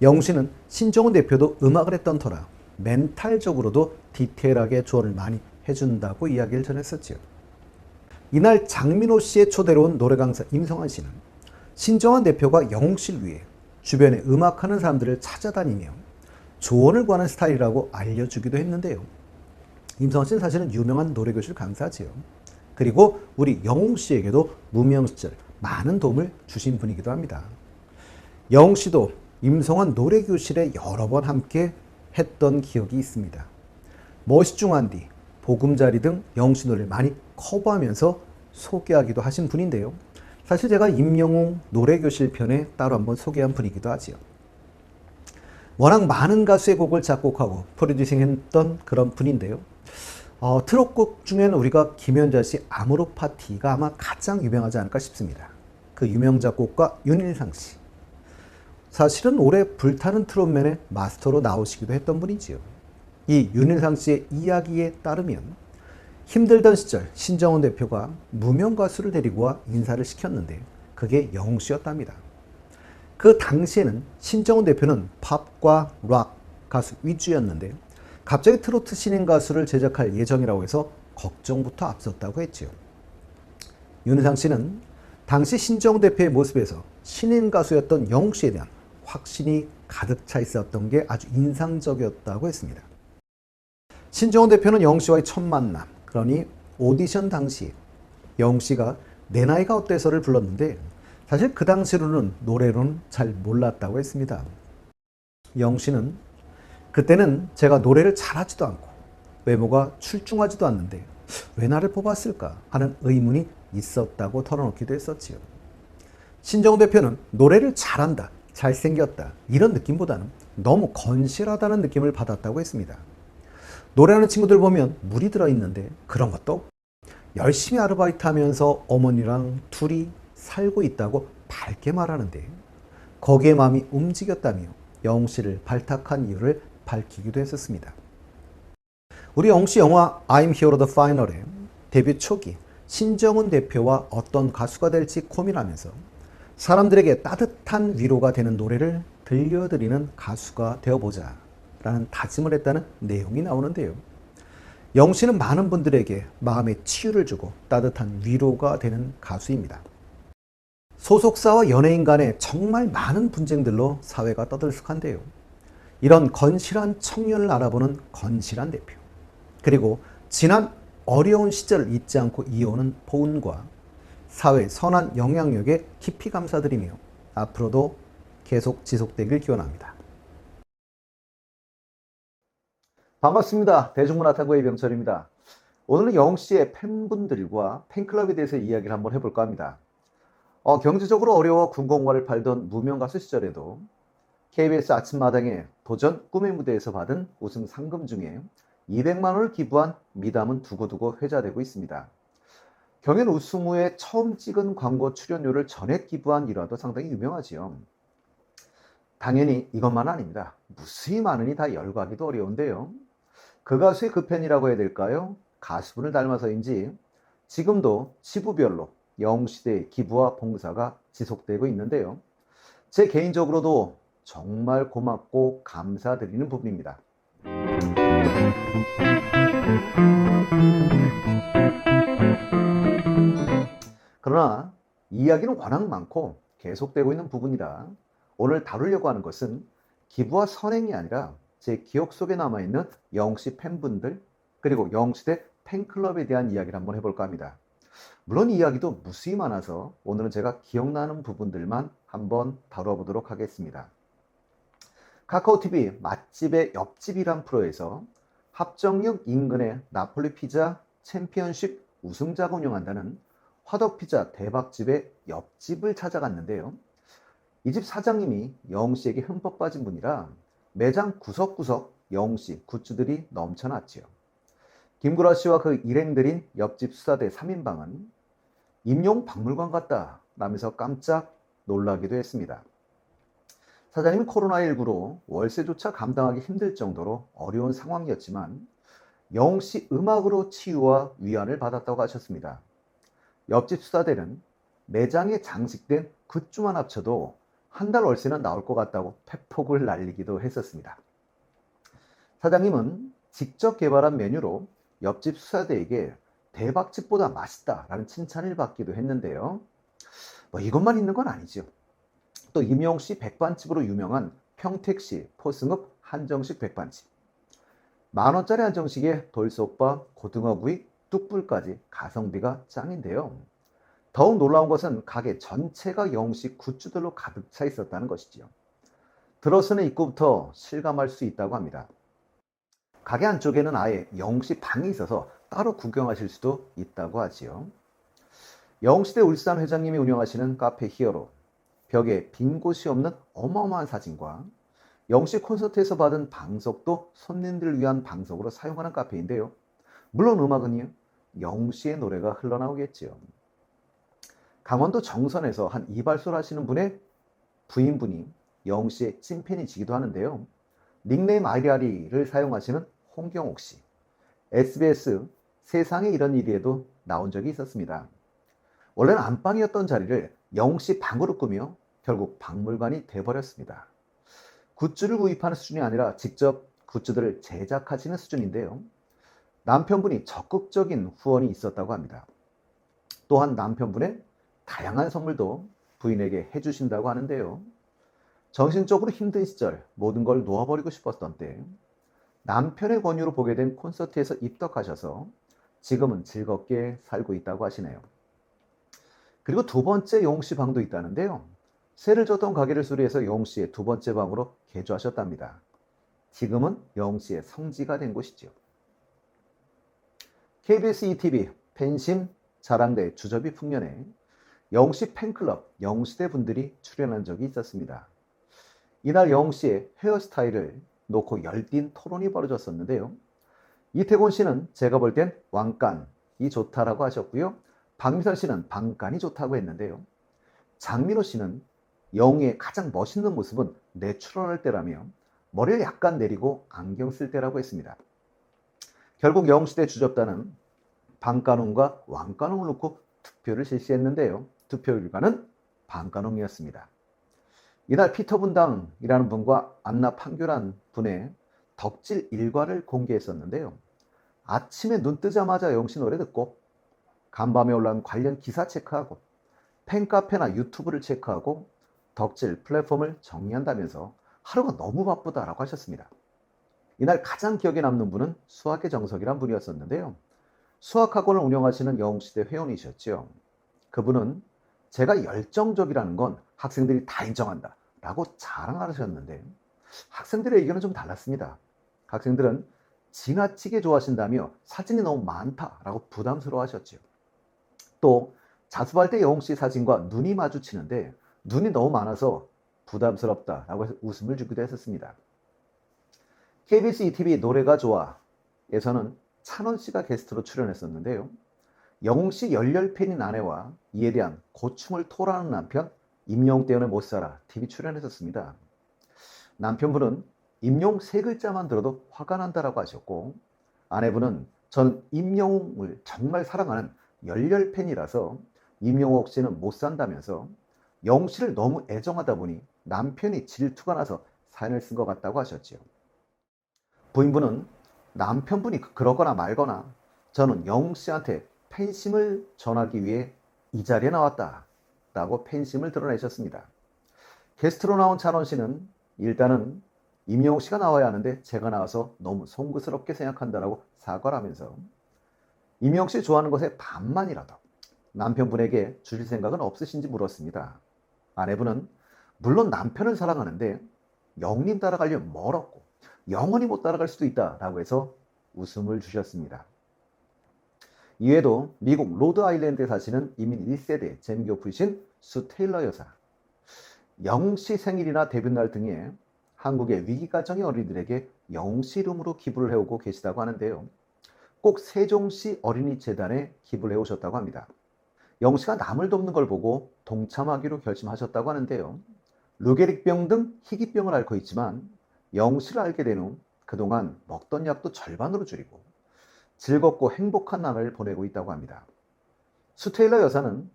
영웅 씨는 신정훈 대표도 음악을 했던 터라 멘탈적으로도 디테일하게 조언을 많이 해준다고 이야기를 전했었지요. 이날 장민호 씨의 초대로 온 노래 강사 임성환 씨는 신정환 대표가 영웅 씨를 위해 주변에 음악하는 사람들을 찾아다니며 조언을 구하는 스타일이라고 알려주기도 했는데요. 임성환 씨는 사실은 유명한 노래교실 강사지요. 그리고 우리 영웅 씨에게도 무명 시절 많은 도움을 주신 분이기도 합니다. 영웅 씨도 임성환 노래교실에 여러 번 함께 했던 기억이 있습니다. 멋있중한 뒤, 보금자리 등 영웅 씨 노래를 많이 커버하면서 소개하기도 하신 분인데요. 사실 제가 임영웅 노래교실 편에 따로 한번 소개한 분이기도 하지요. 워낙 많은 가수의 곡을 작곡하고 프로듀싱했던 그런 분인데요. 트롯곡 중에는 우리가 김연자 씨 아모르 파티가 아마 가장 유명하지 않을까 싶습니다. 그 유명 작곡가 윤일상 씨. 사실은 올해 불타는 트롯맨의 마스터로 나오시기도 했던 분이지요. 이 윤일상 씨의 이야기에 따르면 힘들던 시절 신정훈 대표가 무명 가수를 데리고 와 인사를 시켰는데 그게 영웅 씨였답니다. 그 당시에는 신정훈 대표는 팝과 락 가수 위주였는데 갑자기 트로트 신인 가수를 제작할 예정이라고 해서 걱정부터 앞섰다고 했지요. 윤희상 씨는 당시 신정훈 대표의 모습에서 신인 가수였던 영웅 씨에 대한 확신이 가득 차 있었던 게 아주 인상적이었다고 했습니다. 신정훈 대표는 영웅 씨와의 첫 만남, 그러니 오디션 당시 영웅 씨가 내 나이가 어때서를 불렀는데 사실 그 당시로는 노래로는 잘 몰랐다고 했습니다. 영웅 씨는 그때는 제가 노래를 잘하지도 않고 외모가 출중하지도 않는데 왜 나를 뽑았을까 하는 의문이 있었다고 털어놓기도 했었지요. 신정훈 대표는 노래를 잘한다, 잘생겼다 이런 느낌보다는 너무 건실하다는 느낌을 받았다고 했습니다. 노래하는 친구들 보면 물이 들어있는데 그런 것도 없고 열심히 아르바이트하면서 어머니랑 둘이 살고 있다고 밝게 말하는데 거기에 마음이 움직였다며 영웅 씨를 발탁한 이유를 밝히기도 했었습니다. 우리 영웅 씨 영화 I'm Hero the Final의 데뷔 초기 신정훈 대표와 어떤 가수가 될지 고민하면서 사람들에게 따뜻한 위로가 되는 노래를 들려드리는 가수가 되어보자 라는 다짐을 했다는 내용이 나오는데요. 영웅 씨는 많은 분들에게 마음의 치유를 주고 따뜻한 위로가 되는 가수입니다. 소속사와 연예인 간의 정말 많은 분쟁들로 사회가 떠들썩한데요. 이런 건실한 청년을 알아보는 건실한 대표, 그리고 지난 어려운 시절을 잊지 않고 이어오는 보은과 사회의 선한 영향력에 깊이 감사드리며 앞으로도 계속 지속되길 기원합니다. 반갑습니다. 대중문화탐구의 이병철입니다. 오늘은 영웅 씨의 팬분들과 팬클럽에 대해서 이야기를 한번 해볼까 합니다. 경제적으로 어려워 군공화를 팔던 무명 가수 시절에도 KBS 아침마당에 도전 꿈의 무대에서 받은 우승 상금 중에 200만 원을 기부한 미담은 두고두고 회자되고 있습니다. 경연 우승 후에 처음 찍은 광고 출연료를 전액 기부한 일화도 상당히 유명하지요. 당연히 이것만 아닙니다. 무수히 많으니 다 열거하기도 어려운데요. 그 가수의 그 팬이라고 해야 될까요? 가수분을 닮아서인지 지금도 지부별로 영웅시대의 기부와 봉사가 지속되고 있는데요. 제 개인적으로도 정말 고맙고 감사드리는 부분입니다. 그러나 이야기는 워낙 많고 계속되고 있는 부분이라 오늘 다루려고 하는 것은 기부와 선행이 아니라 제 기억 속에 남아있는 영웅씨 팬분들 그리고 영웅시대 팬클럽에 대한 이야기를 한번 해볼까 합니다. 물론 이야기도 무수히 많아서 오늘은 제가 기억나는 부분들만 한번 다뤄보도록 하겠습니다. 카카오TV 맛집의 옆집이란 프로에서 합정역 인근의 나폴리 피자 챔피언십 우승자가 운영한다는 화덕피자 대박집의 옆집을 찾아갔는데요. 이 집 사장님이 영웅씨에게 흠뻑 빠진 분이라 매장 구석구석 영웅씨 굿즈들이 넘쳐났지요. 김구라씨와 그 일행들인 옆집 수사대 3인방은 임용 박물관 같다 라면서 깜짝 놀라기도 했습니다. 사장님은 코로나19로 월세조차 감당하기 힘들 정도로 어려운 상황이었지만 영웅씨 음악으로 치유와 위안을 받았다고 하셨습니다. 옆집 수사대는 매장에 장식된 굿즈만 합쳐도 한 달 월세는 나올 것 같다고 패폭을 날리기도 했었습니다. 사장님은 직접 개발한 메뉴로 옆집 수사대에게 대박집보다 맛있다라는 칭찬을 받기도 했는데요. 이것만 있는 건 아니죠. 또 임영웅씨 백반집으로 유명한 평택시 포승읍 한정식 백반집. 10,000원짜리 한정식에 돌솥밥, 고등어구이, 뚝불까지 가성비가 짱인데요. 더욱 놀라운 것은 가게 전체가 영웅씨 굿즈들로 가득 차 있었다는 것이지요. 들어서는 입구부터 실감할 수 있다고 합니다. 가게 안쪽에는 아예 영웅씨 방이 있어서 따로 구경하실 수도 있다고 하지요. 영시대 울산 회장님이 운영하시는 카페 히어로, 벽에 빈 곳이 없는 어마어마한 사진과 영시 콘서트에서 받은 방석도 손님들을 위한 방석으로 사용하는 카페인데요. 물론 음악은요, 영시의 노래가 흘러나오겠지요. 강원도 정선에서 한 이발소를 하시는 분의 부인분이 영시의 찐팬이시기도 하는데요. 닉네임 아리아리를 사용하시는 홍경옥 씨. SBS 세상에 이런 일이에도 나온 적이 있었습니다. 원래는 안방이었던 자리를 영시 방으로 꾸며 결국 박물관이 돼버렸습니다. 굿즈를 구입하는 수준이 아니라 직접 굿즈들을 제작하시는 수준인데요. 남편분이 적극적인 후원이 있었다고 합니다. 또한 남편분의 다양한 선물도 부인에게 해주신다고 하는데요. 정신적으로 힘든 시절 모든 걸 놓아버리고 싶었던 때 남편의 권유로 보게 된 콘서트에서 입덕하셔서 지금은 즐겁게 살고 있다고 하시네요. 그리고 두 번째 영씨 방도 있다는데요. 세를 줬던 가게를 수리해서 영씨의 두 번째 방으로 개조하셨답니다. 지금은 영씨의 성지가 된 곳이죠. KBS ETV 팬심 자랑대 주접이 풍년에 영씨 팬클럽 영시대 분들이 출연한 적이 있었습니다. 이날 영씨의 헤어스타일을 놓고 열띤 토론이 벌어졌었는데요. 이태곤 씨는 제가 볼 땐 왕관이 좋다라고 하셨고요. 박미선 씨는 방간이 좋다고 했는데요. 장민호 씨는 영희의 가장 멋있는 모습은 내추럴할 때라며 머리를 약간 내리고 안경 쓸 때라고 했습니다. 결국 영시대 주접단은 방간홍과 왕간홍을 놓고 투표를 실시했는데요. 투표 결과는 방간홍이었습니다. 이날 피터 분당이라는 분과 안나 판교란 분의 덕질 일과를 공개했었는데요. 아침에 눈 뜨자마자 영시 노래 듣고 간밤에 올라온 관련 기사 체크하고 팬카페나 유튜브를 체크하고 덕질 플랫폼을 정리한다면서 하루가 너무 바쁘다라고 하셨습니다. 이날 가장 기억에 남는 분은 수학의 정석이란 분이었었는데요. 수학학원을 운영하시는 영시대 회원이셨죠. 그분은 제가 열정적이라는 건 학생들이 다 인정한다 라고 자랑하셨는데 학생들의 의견은 좀 달랐습니다. 학생들은 지나치게 좋아하신다며 사진이 너무 많다라고 부담스러워 하셨죠. 또 자습할 때 영웅씨 사진과 눈이 마주치는데 눈이 너무 많아서 부담스럽다라고 해서 웃음을 주기도 했었습니다. KBS ETV 노래가 좋아에서는 찬원 씨가 게스트로 출연했었는데요. 영웅씨 열렬 팬인 아내와 이에 대한 고충을 토로하는 남편 임영웅 때문에 못살아 TV 출연했었습니다. 남편분은 임영웅 세 글자만 들어도 화가 난다라고 하셨고 아내분은 전 임영웅을 정말 사랑하는 열렬 팬이라서 임영웅 씨는 못 산다면서 영웅 씨를 너무 애정하다 보니 남편이 질투가 나서 사연을 쓴 것 같다고 하셨지요. 부인분은 남편분이 그러거나 말거나 저는 영웅 씨한테 팬심을 전하기 위해 이 자리에 나왔다라고 팬심을 드러내셨습니다. 게스트로 나온 찬원 씨는 일단은 임영웅 씨가 나와야 하는데 제가 나와서 너무 송구스럽게 생각한다라고 사과를 하면서 임영웅 씨 좋아하는 것의 반만이라도 남편분에게 주실 생각은 없으신지 물었습니다. 아내분은 물론 남편을 사랑하는데 영님 따라가려면 멀었고 영원히 못 따라갈 수도 있다라고 해서 웃음을 주셨습니다. 이외에도 미국 로드 아일랜드에 사시는 이민 1세대 재미교포이신 수 테일러 여사, 영웅씨 생일이나 데뷔날 등에 한국의 위기가정의 어린이들에게 영웅씨 이름으로 기부를 해오고 계시다고 하는데요. 꼭 세종시 어린이재단에 기부를 해오셨다고 합니다. 영웅씨가 남을 돕는 걸 보고 동참하기로 결심하셨다고 하는데요. 루게릭병 등 희귀병을 앓고 있지만 영웅씨를 알게 된 후 그동안 먹던 약도 절반으로 줄이고 즐겁고 행복한 나날을 보내고 있다고 합니다. 수테일러 여사는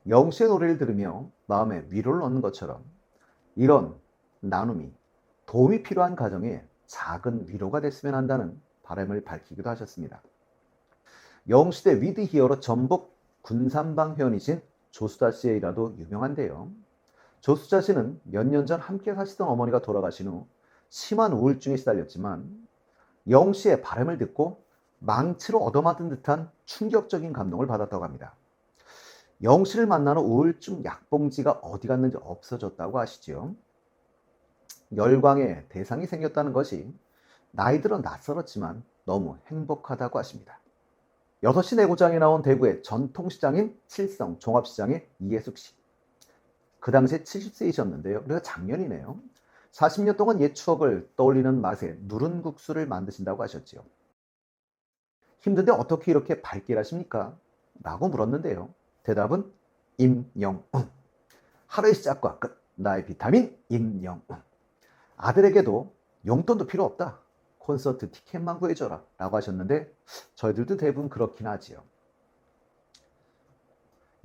영웅씨의 노래를 들으며 마음에 위로를 얻는 것처럼 이런 나눔이 도움이 필요한 가정에 작은 위로가 됐으면 한다는 바람을 밝히기도 하셨습니다. 영웅시대 위드 히어로 전북 군산방 회원이신 조수자 씨의 일화도 유명한데요. 조수자 씨는 몇 년 전 함께 사시던 어머니가 돌아가신 후 심한 우울증에 시달렸지만 영웅씨의 바람을 듣고 망치로 얻어맞은 듯한 충격적인 감동을 받았다고 합니다. 영웅씨를 만난 후 우울증 약봉지가 어디 갔는지 없어졌다고 하시죠. 열광의 대상이 생겼다는 것이 나이 들어 낯설었지만 너무 행복하다고 하십니다. 6시 내고장에 나온 대구의 전통시장인 칠성 종합시장의 이해숙 씨. 그 당시에 70세이셨는데요. 그래서 작년이네요. 40년 동안 옛 추억을 떠올리는 맛에 누른 국수를 만드신다고 하셨지요. 힘든데 어떻게 이렇게 밝게 일하십니까? 라고 물었는데요. 대답은 임영웅. 하루의 시작과 끝. 나의 비타민 임영웅. 아들에게도 용돈도 필요 없다. 콘서트 티켓만 구해줘라. 라고 하셨는데 저희들도 대부분 그렇긴 하지요.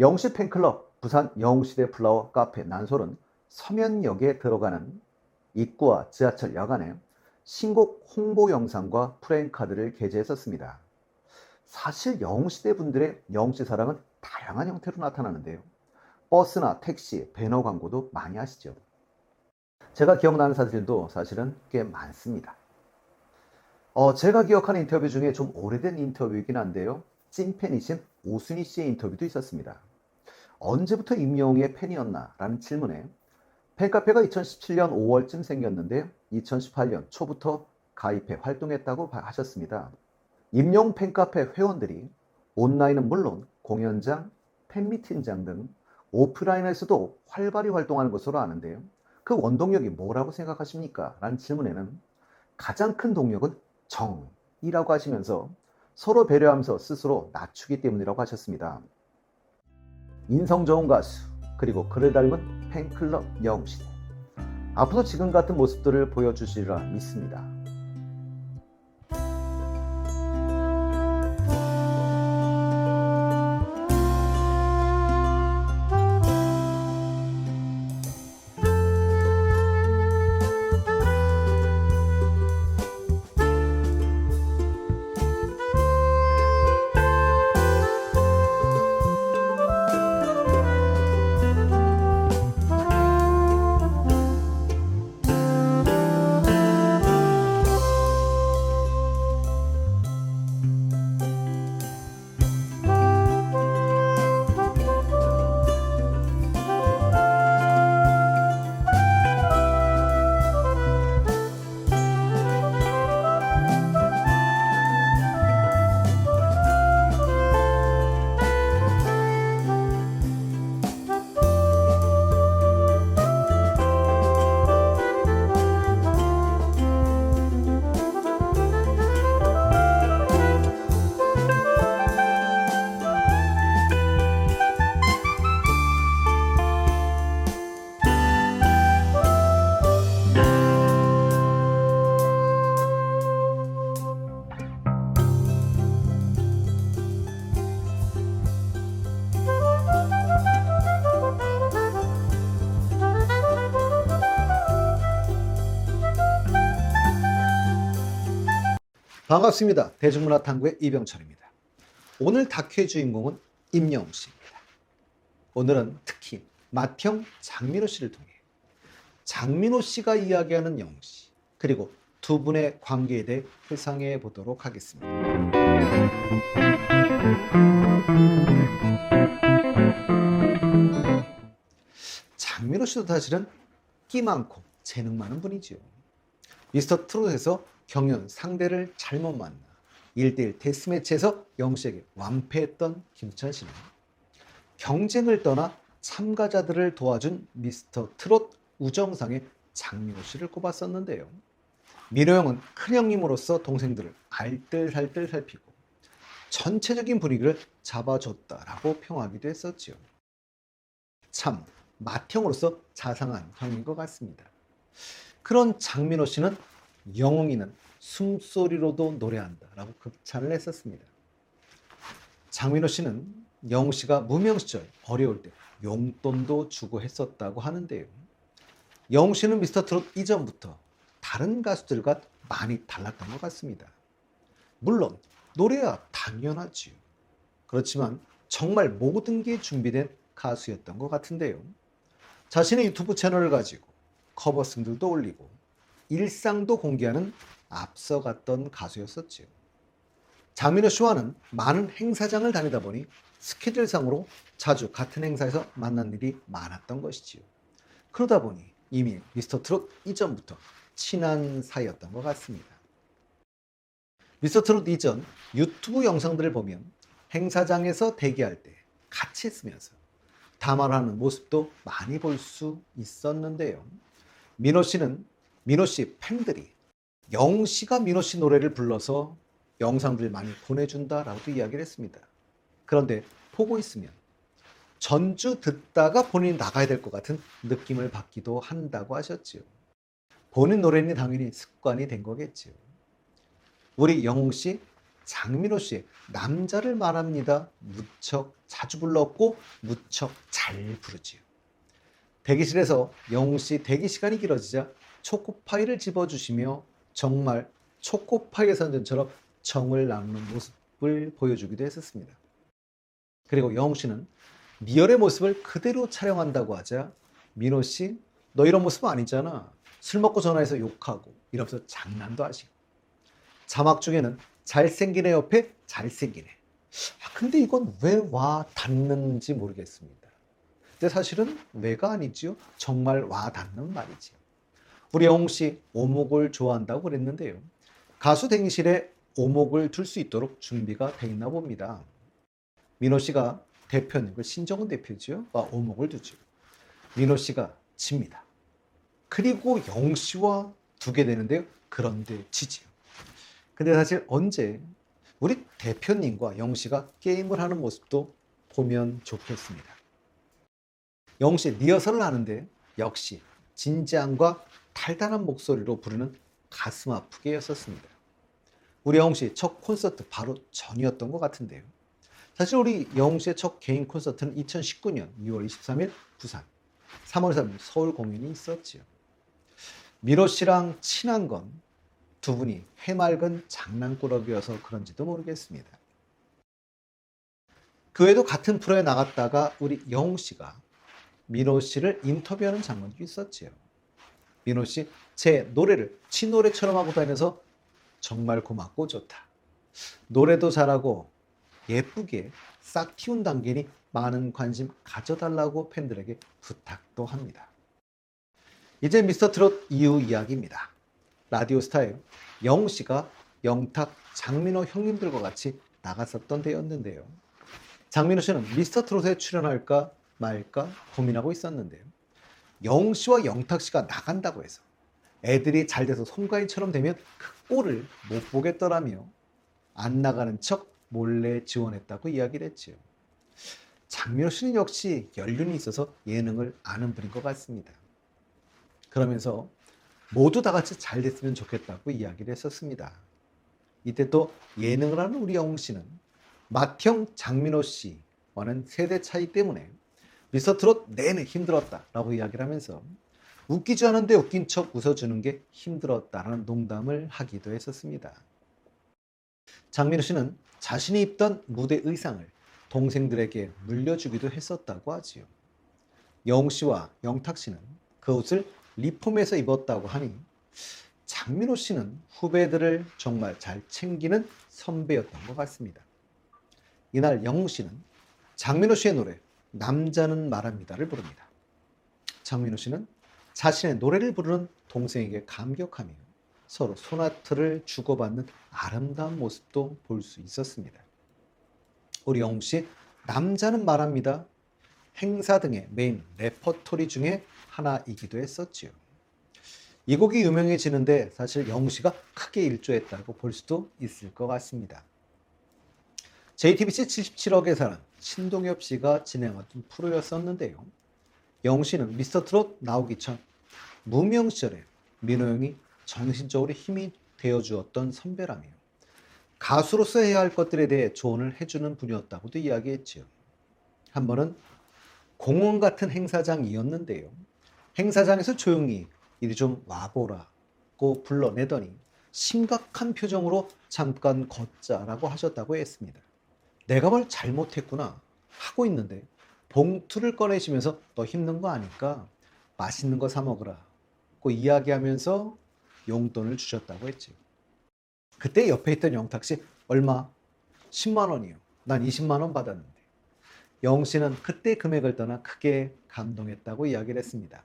영시 팬클럽 부산 영웅시대 플라워 카페 난솔은 서면역에 들어가는 입구와 지하철 야간에 신곡 홍보 영상과 프레임카드를 게재했었습니다. 사실 영웅시대 분들의 영웅시 사랑은 다양한 형태로 나타나는데요. 버스나 택시, 배너 광고도 많이 하시죠. 제가 기억나는 사실도 사실은 꽤 많습니다. 제가 기억하는 인터뷰 중에 좀 오래된 인터뷰이긴 한데요. 찐팬이신 오순희 씨의 인터뷰도 있었습니다. 언제부터 임영웅의 팬이었나? 라는 질문에 팬카페가 2017년 5월쯤 생겼는데 2018년 초부터 가입해 활동했다고 하셨습니다. 임영웅 팬카페 회원들이 온라인은 물론 공연장, 팬미팅장 등 오프라인에서도 활발히 활동하는 것으로 아는데요. 그 원동력이 뭐라고 생각하십니까? 라는 질문에는 가장 큰 동력은 정이라고 하시면서 서로 배려하면서 스스로 낮추기 때문이라고 하셨습니다. 인성 좋은 가수, 그리고 그를 닮은 팬클럽 영웅시대. 앞으로 지금 같은 모습들을 보여주시리라 믿습니다. 반갑습니다. 대중문화탐구의 이병철입니다. 오늘 다큐의 주인공은 임영웅 씨입니다. 오늘은 특히 맏형 장민호 씨를 통해 장민호 씨가 이야기하는 영웅 씨, 그리고 두 분의 관계에 대해 회상해 보도록 하겠습니다. 장민호 씨도 사실은 끼 많고 재능 많은 분이지요. 미스터 트롯에서 경연 상대를 잘못 만나 1대1 데스매치에서 영웅 씨에게 완패했던 김천 씨는 경쟁을 떠나 참가자들을 도와준 미스터 트롯 우정상의 장민호 씨를 꼽았었는데요. 민호 형은 큰형님으로서 동생들을 알뜰살뜰 살피고 전체적인 분위기를 잡아줬다라고 평하기도 했었지요. 참 맏형으로서 자상한 형인 것 같습니다. 그런 장민호 씨는 영웅이는 숨소리로도 노래한다 라고 극찬을 했었습니다. 장민호 씨는 영웅 씨가 무명 시절 어려울 때 용돈도 주고 했었다고 하는데요. 영웅 씨는 미스터 트롯 이전부터 다른 가수들과 많이 달랐던 것 같습니다. 물론 노래야 당연하지요. 그렇지만 정말 모든 게 준비된 가수였던 것 같은데요. 자신의 유튜브 채널을 가지고 커버송들도 올리고 일상도 공개하는 앞서갔던 가수였었지요. 장민호 씨와는 많은 행사장을 다니다 보니 스케줄상으로 자주 같은 행사에서 만난 일이 많았던 것이지요. 그러다 보니 이미 미스터 트롯 이전부터 친한 사이였던 것 같습니다. 미스터 트롯 이전 유튜브 영상들을 보면 행사장에서 대기할 때 같이 있으면서 담화를 하는 모습도 많이 볼 수 있었는데요. 민호 씨 팬들이 영 씨가 민호 씨 노래를 불러서 영상들 많이 보내준다라고 이야기를 했습니다. 그런데 보고 있으면 전주 듣다가 본인이 나가야 될 것 같은 느낌을 받기도 한다고 하셨지요. 본인 노래는 당연히 습관이 된 거겠지요. 우리 영웅 씨, 장민호 씨, 남자를 말합니다. 무척 자주 불렀고 무척 잘 부르지요. 대기실에서 영웅 씨 대기 시간이 길어지자 초코파이를 집어주시며 정말 초코파이의 선전처럼 정을 나누는 모습을 보여주기도 했었습니다. 그리고 영웅 씨는 리얼의 모습을 그대로 촬영한다고 하자 민호 씨, 너 이런 모습 아니잖아. 술 먹고 전화해서 욕하고 이러면서 장난도 하시고 자막 중에는 잘생긴 애 옆에 잘생긴 애. 근데 이건 왜 와 닿는지 모르겠습니다. 근데 사실은 왜가 아니지요. 정말 와 닿는 말이지요. 우리 영웅 씨 오목을 좋아한다고 그랬는데요. 가수 대기실에 오목을 둘 수 있도록 준비가 돼 있나 봅니다. 민호 씨가 대표님, 신정훈 대표지요. 오목을 두죠. 민호 씨가 집니다. 그리고 영웅 씨와 두게 되는데요. 그런데 지지요. 근데 사실 언제 우리 대표님과 영웅 씨가 게임을 하는 모습도 보면 좋겠습니다. 영웅 씨 리허설을 하는데 역시 진지함과 달달한 목소리로 부르는 가슴 아프게였었습니다. 우리 영웅 씨 첫 콘서트 바로 전이었던 것 같은데요. 사실 우리 영웅 씨의 첫 개인 콘서트는 2019년 2월 23일 부산, 3월 3일 서울 공연이 있었지요. 민호 씨랑 친한 건 두 분이 해맑은 장난꾸러기여서 그런지도 모르겠습니다. 그 외에도 같은 프로에 나갔다가 우리 영웅 씨가 민호 씨를 인터뷰하는 장면도 있었지요. 민호 씨, 제 노래를 지 노래처럼 하고 다녀서 정말 고맙고 좋다. 노래도 잘하고 예쁘게 싹 틔운 단계니 많은 관심 가져달라고 팬들에게 부탁도 합니다. 이제 미스터 트롯 이후 이야기입니다. 라디오스타에 영웅 씨가 영탁, 장민호 형님들과 같이 나갔었던 때였는데요. 장민호 씨는 미스터 트롯에 출연할까 말까 고민하고 있었는데요. 영웅 씨와 영탁 씨가 나간다고 해서 애들이 잘 돼서 송가인처럼 되면 그 꼴을 못 보겠더라며 안 나가는 척 몰래 지원했다고 이야기를 했지요. 장민호 씨는 역시 연륜이 있어서 예능을 아는 분인 것 같습니다. 그러면서 모두 다 같이 잘 됐으면 좋겠다고 이야기를 했었습니다. 이때 또 예능을 하는 우리 영웅 씨는 맏형 장민호 씨와는 세대 차이 때문에 미스터 트롯 내내 힘들었다라고 이야기를 하면서 웃기지 않은데 웃긴 척 웃어주는 게 힘들었다라는 농담을 하기도 했었습니다. 장민호 씨는 자신이 입던 무대 의상을 동생들에게 물려주기도 했었다고 하지요. 영웅 씨와 영탁 씨는 그 옷을 리폼해서 입었다고 하니 장민호 씨는 후배들을 정말 잘 챙기는 선배였던 것 같습니다. 이날 영웅 씨는 장민호 씨의 노래 남자는 말합니다를 부릅니다. 장민호 씨는 자신의 노래를 부르는 동생에게 감격하며 서로 소나트를 주고받는 아름다운 모습도 볼 수 있었습니다. 우리 영웅 씨 남자는 말합니다. 행사 등의 메인 레퍼토리 중에 하나이기도 했었지요. 이 곡이 유명해지는데 사실 영웅 씨가 크게 일조했다고 볼 수도 있을 것 같습니다. JTBC 77억의 사랑 신동엽 씨가 진행하던 프로였었는데요. 영웅 씨는 미스터 트롯 나오기 전 무명 시절에 민호 형이 정신적으로 힘이 되어주었던 선배라며 가수로서 해야 할 것들에 대해 조언을 해주는 분이었다고도 이야기했지요. 한 번은 공원 같은 행사장이었는데요. 행사장에서 조용히 이리 좀 와보라고 불러내더니 심각한 표정으로 잠깐 걷자라고 하셨다고 했습니다. 내가 뭘 잘못했구나 하고 있는데 봉투를 꺼내시면서 너 힘든 거 아니까 맛있는 거 사 먹으라고 이야기하면서 용돈을 주셨다고 했죠. 그때 옆에 있던 영탁 씨 얼마? 10만 원이요. 난 20만 원 받았는데. 영웅 씨는 그때 금액을 떠나 크게 감동했다고 이야기를 했습니다.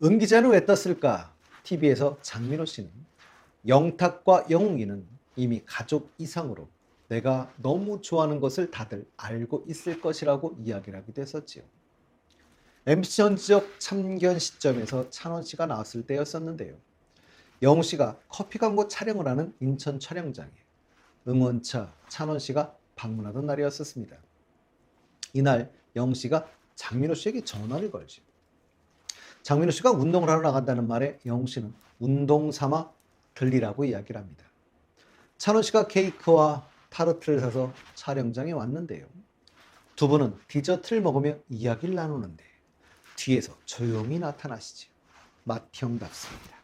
기자는 왜 떴을까? TV에서 장민호 씨는 영탁과 영웅이는 이미 가족 이상으로 내가 너무 좋아하는 것을 다들 알고 있을 것이라고 이야기를 하기도 했었지요. MC 전지적 참견 시점에서 찬원 씨가 나왔을 때였었는데요. 영웅 씨가 커피 광고 촬영을 하는 인천 촬영장에 응원차 찬원 씨가 방문하던 날이었었습니다. 이날 영웅 씨가 장민호 씨에게 전화를 걸죠. 장민호 씨가 운동을 하러 나간다는 말에 영웅 씨는 운동 삼아 들리라고 이야기를 합니다. 찬원 씨가 케이크와 타르트를 사서 촬영장에 왔는데요. 두 분은 디저트를 먹으며 이야기를 나누는데 뒤에서 조용히 나타나시죠. 맏형답습니다.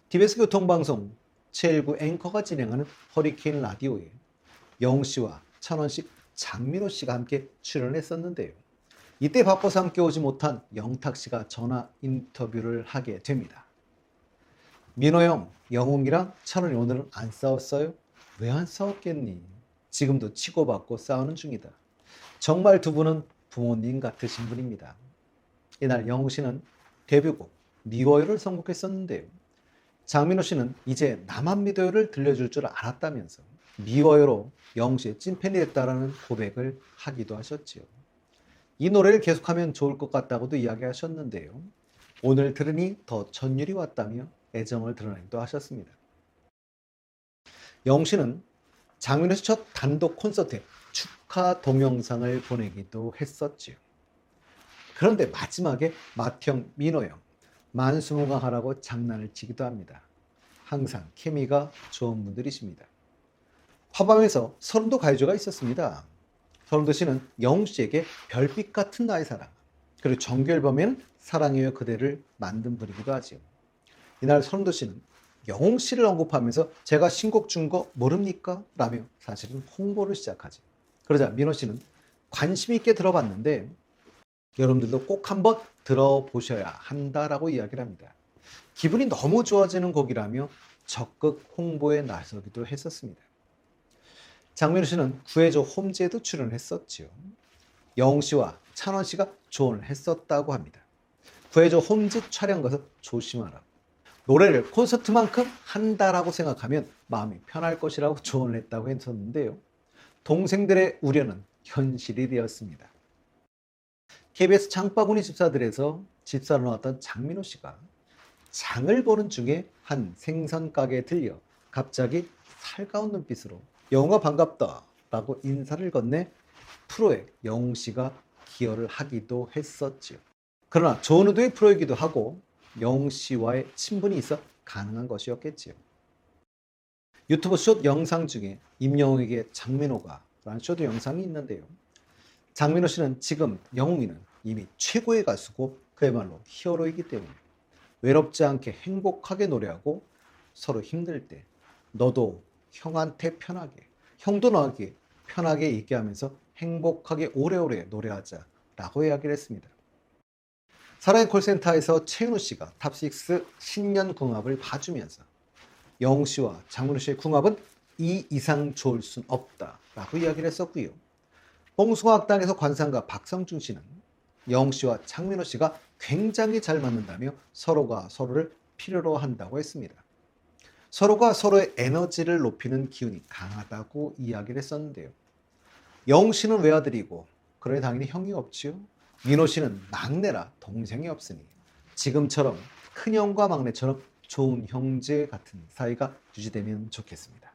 TBS 교통방송 제1구 앵커가 진행하는 허리케인 라디오에 영웅 씨와 찬원 씨, 장민호 씨가 함께 출연했었는데요. 이때 바빠서 함께 오지 못한 영탁 씨가 전화 인터뷰를 하게 됩니다. 민호 형, 영웅이랑 찬원이 오늘은 안 싸웠어요? 왜 안 싸웠겠니? 지금도 치고받고 싸우는 중이다. 정말 두 분은 부모님 같으신 분입니다. 이날 영웅 씨는 데뷔곡 미워요를 선곡했었는데요. 장민호 씨는 이제 나만 믿어요를 들려줄 줄 알았다면서 미워요로 영웅 씨의 찐팬이 됐다라는 고백을 하기도 하셨지요. 이 노래를 계속하면 좋을 것 같다고도 이야기하셨는데요. 오늘 들으니 더 전율이 왔다며 애정을 드러내기도 하셨습니다. 영웅 씨는 장민호 씨 첫 단독 콘서트에 축하 동영상을 보내기도 했었지요. 그런데 마지막에 맏형 민호 형 만수무강하라고 장난을 치기도 합니다. 항상 케미가 좋은 분들이십니다. 화밤에서 서른도 가요제가 있었습니다. 서른도 씨는 영웅 씨에게 별빛 같은 나의 사랑, 그리고 정규 앨범에는 사랑해요 그대를 만든 분이기도 하지요. 이날 서른도 씨는 영웅 씨를 언급하면서 제가 신곡 준 거 모릅니까? 라며 사실은 홍보를 시작하죠. 그러자 민호 씨는 관심 있게 들어봤는데 여러분들도 꼭 한번 들어보셔야 한다라고 이야기를 합니다. 기분이 너무 좋아지는 곡이라며 적극 홍보에 나서기도 했었습니다. 장민호 씨는 구해줘 홈즈에도 출연했었지요. 영웅 씨와 찬원 씨가 조언을 했었다고 합니다. 구해줘 홈즈 촬영 가서 조심하라고. 노래를 콘서트만큼 한다라고 생각하면 마음이 편할 것이라고 조언을 했다고 했었는데요. 동생들의 우려는 현실이 되었습니다. KBS 장바구니 집사들에서 집사로 나왔던 장민호 씨가 장을 보는 중에 한 생선 가게에 들려 갑자기 살가운 눈빛으로 영웅아 반갑다 라고 인사를 건네 프로에 영웅 씨가 기여를 하기도 했었지요. 그러나 좋은 의도의 프로이기도 하고 영웅 씨와의 친분이 있어 가능한 것이었겠지요. 유튜브 숏 영상 중에 임영웅에게 장민호가 라는 숏 영상이 있는데요. 장민호 씨는 지금 영웅이는 이미 최고의 가수고 그야말로 히어로이기 때문에 외롭지 않게 행복하게 노래하고 서로 힘들 때 너도 형한테 편하게, 형도 너에게 편하게 있게 하면서 행복하게 오래오래 노래하자 라고 이야기를 했습니다. 사랑의 콜센터에서 최윤우 씨가 탑6 신년 궁합을 봐주면서 영웅 씨와 장민호 씨의 궁합은 이 이상 좋을 순 없다 라고 이야기를 했었고요. 봉숭아학당에서 관상가 박성준 씨는 영웅 씨와 장민호 씨가 굉장히 잘 맞는다며 서로가 서로를 필요로 한다고 했습니다. 서로가 서로의 에너지를 높이는 기운이 강하다고 이야기를 했었는데요. 영웅 씨는 외아들이고 그래 당연히 형이 없지요. 민호 씨는 막내라 동생이 없으니 지금처럼 큰형과 막내처럼 좋은 형제 같은 사이가 유지되면 좋겠습니다.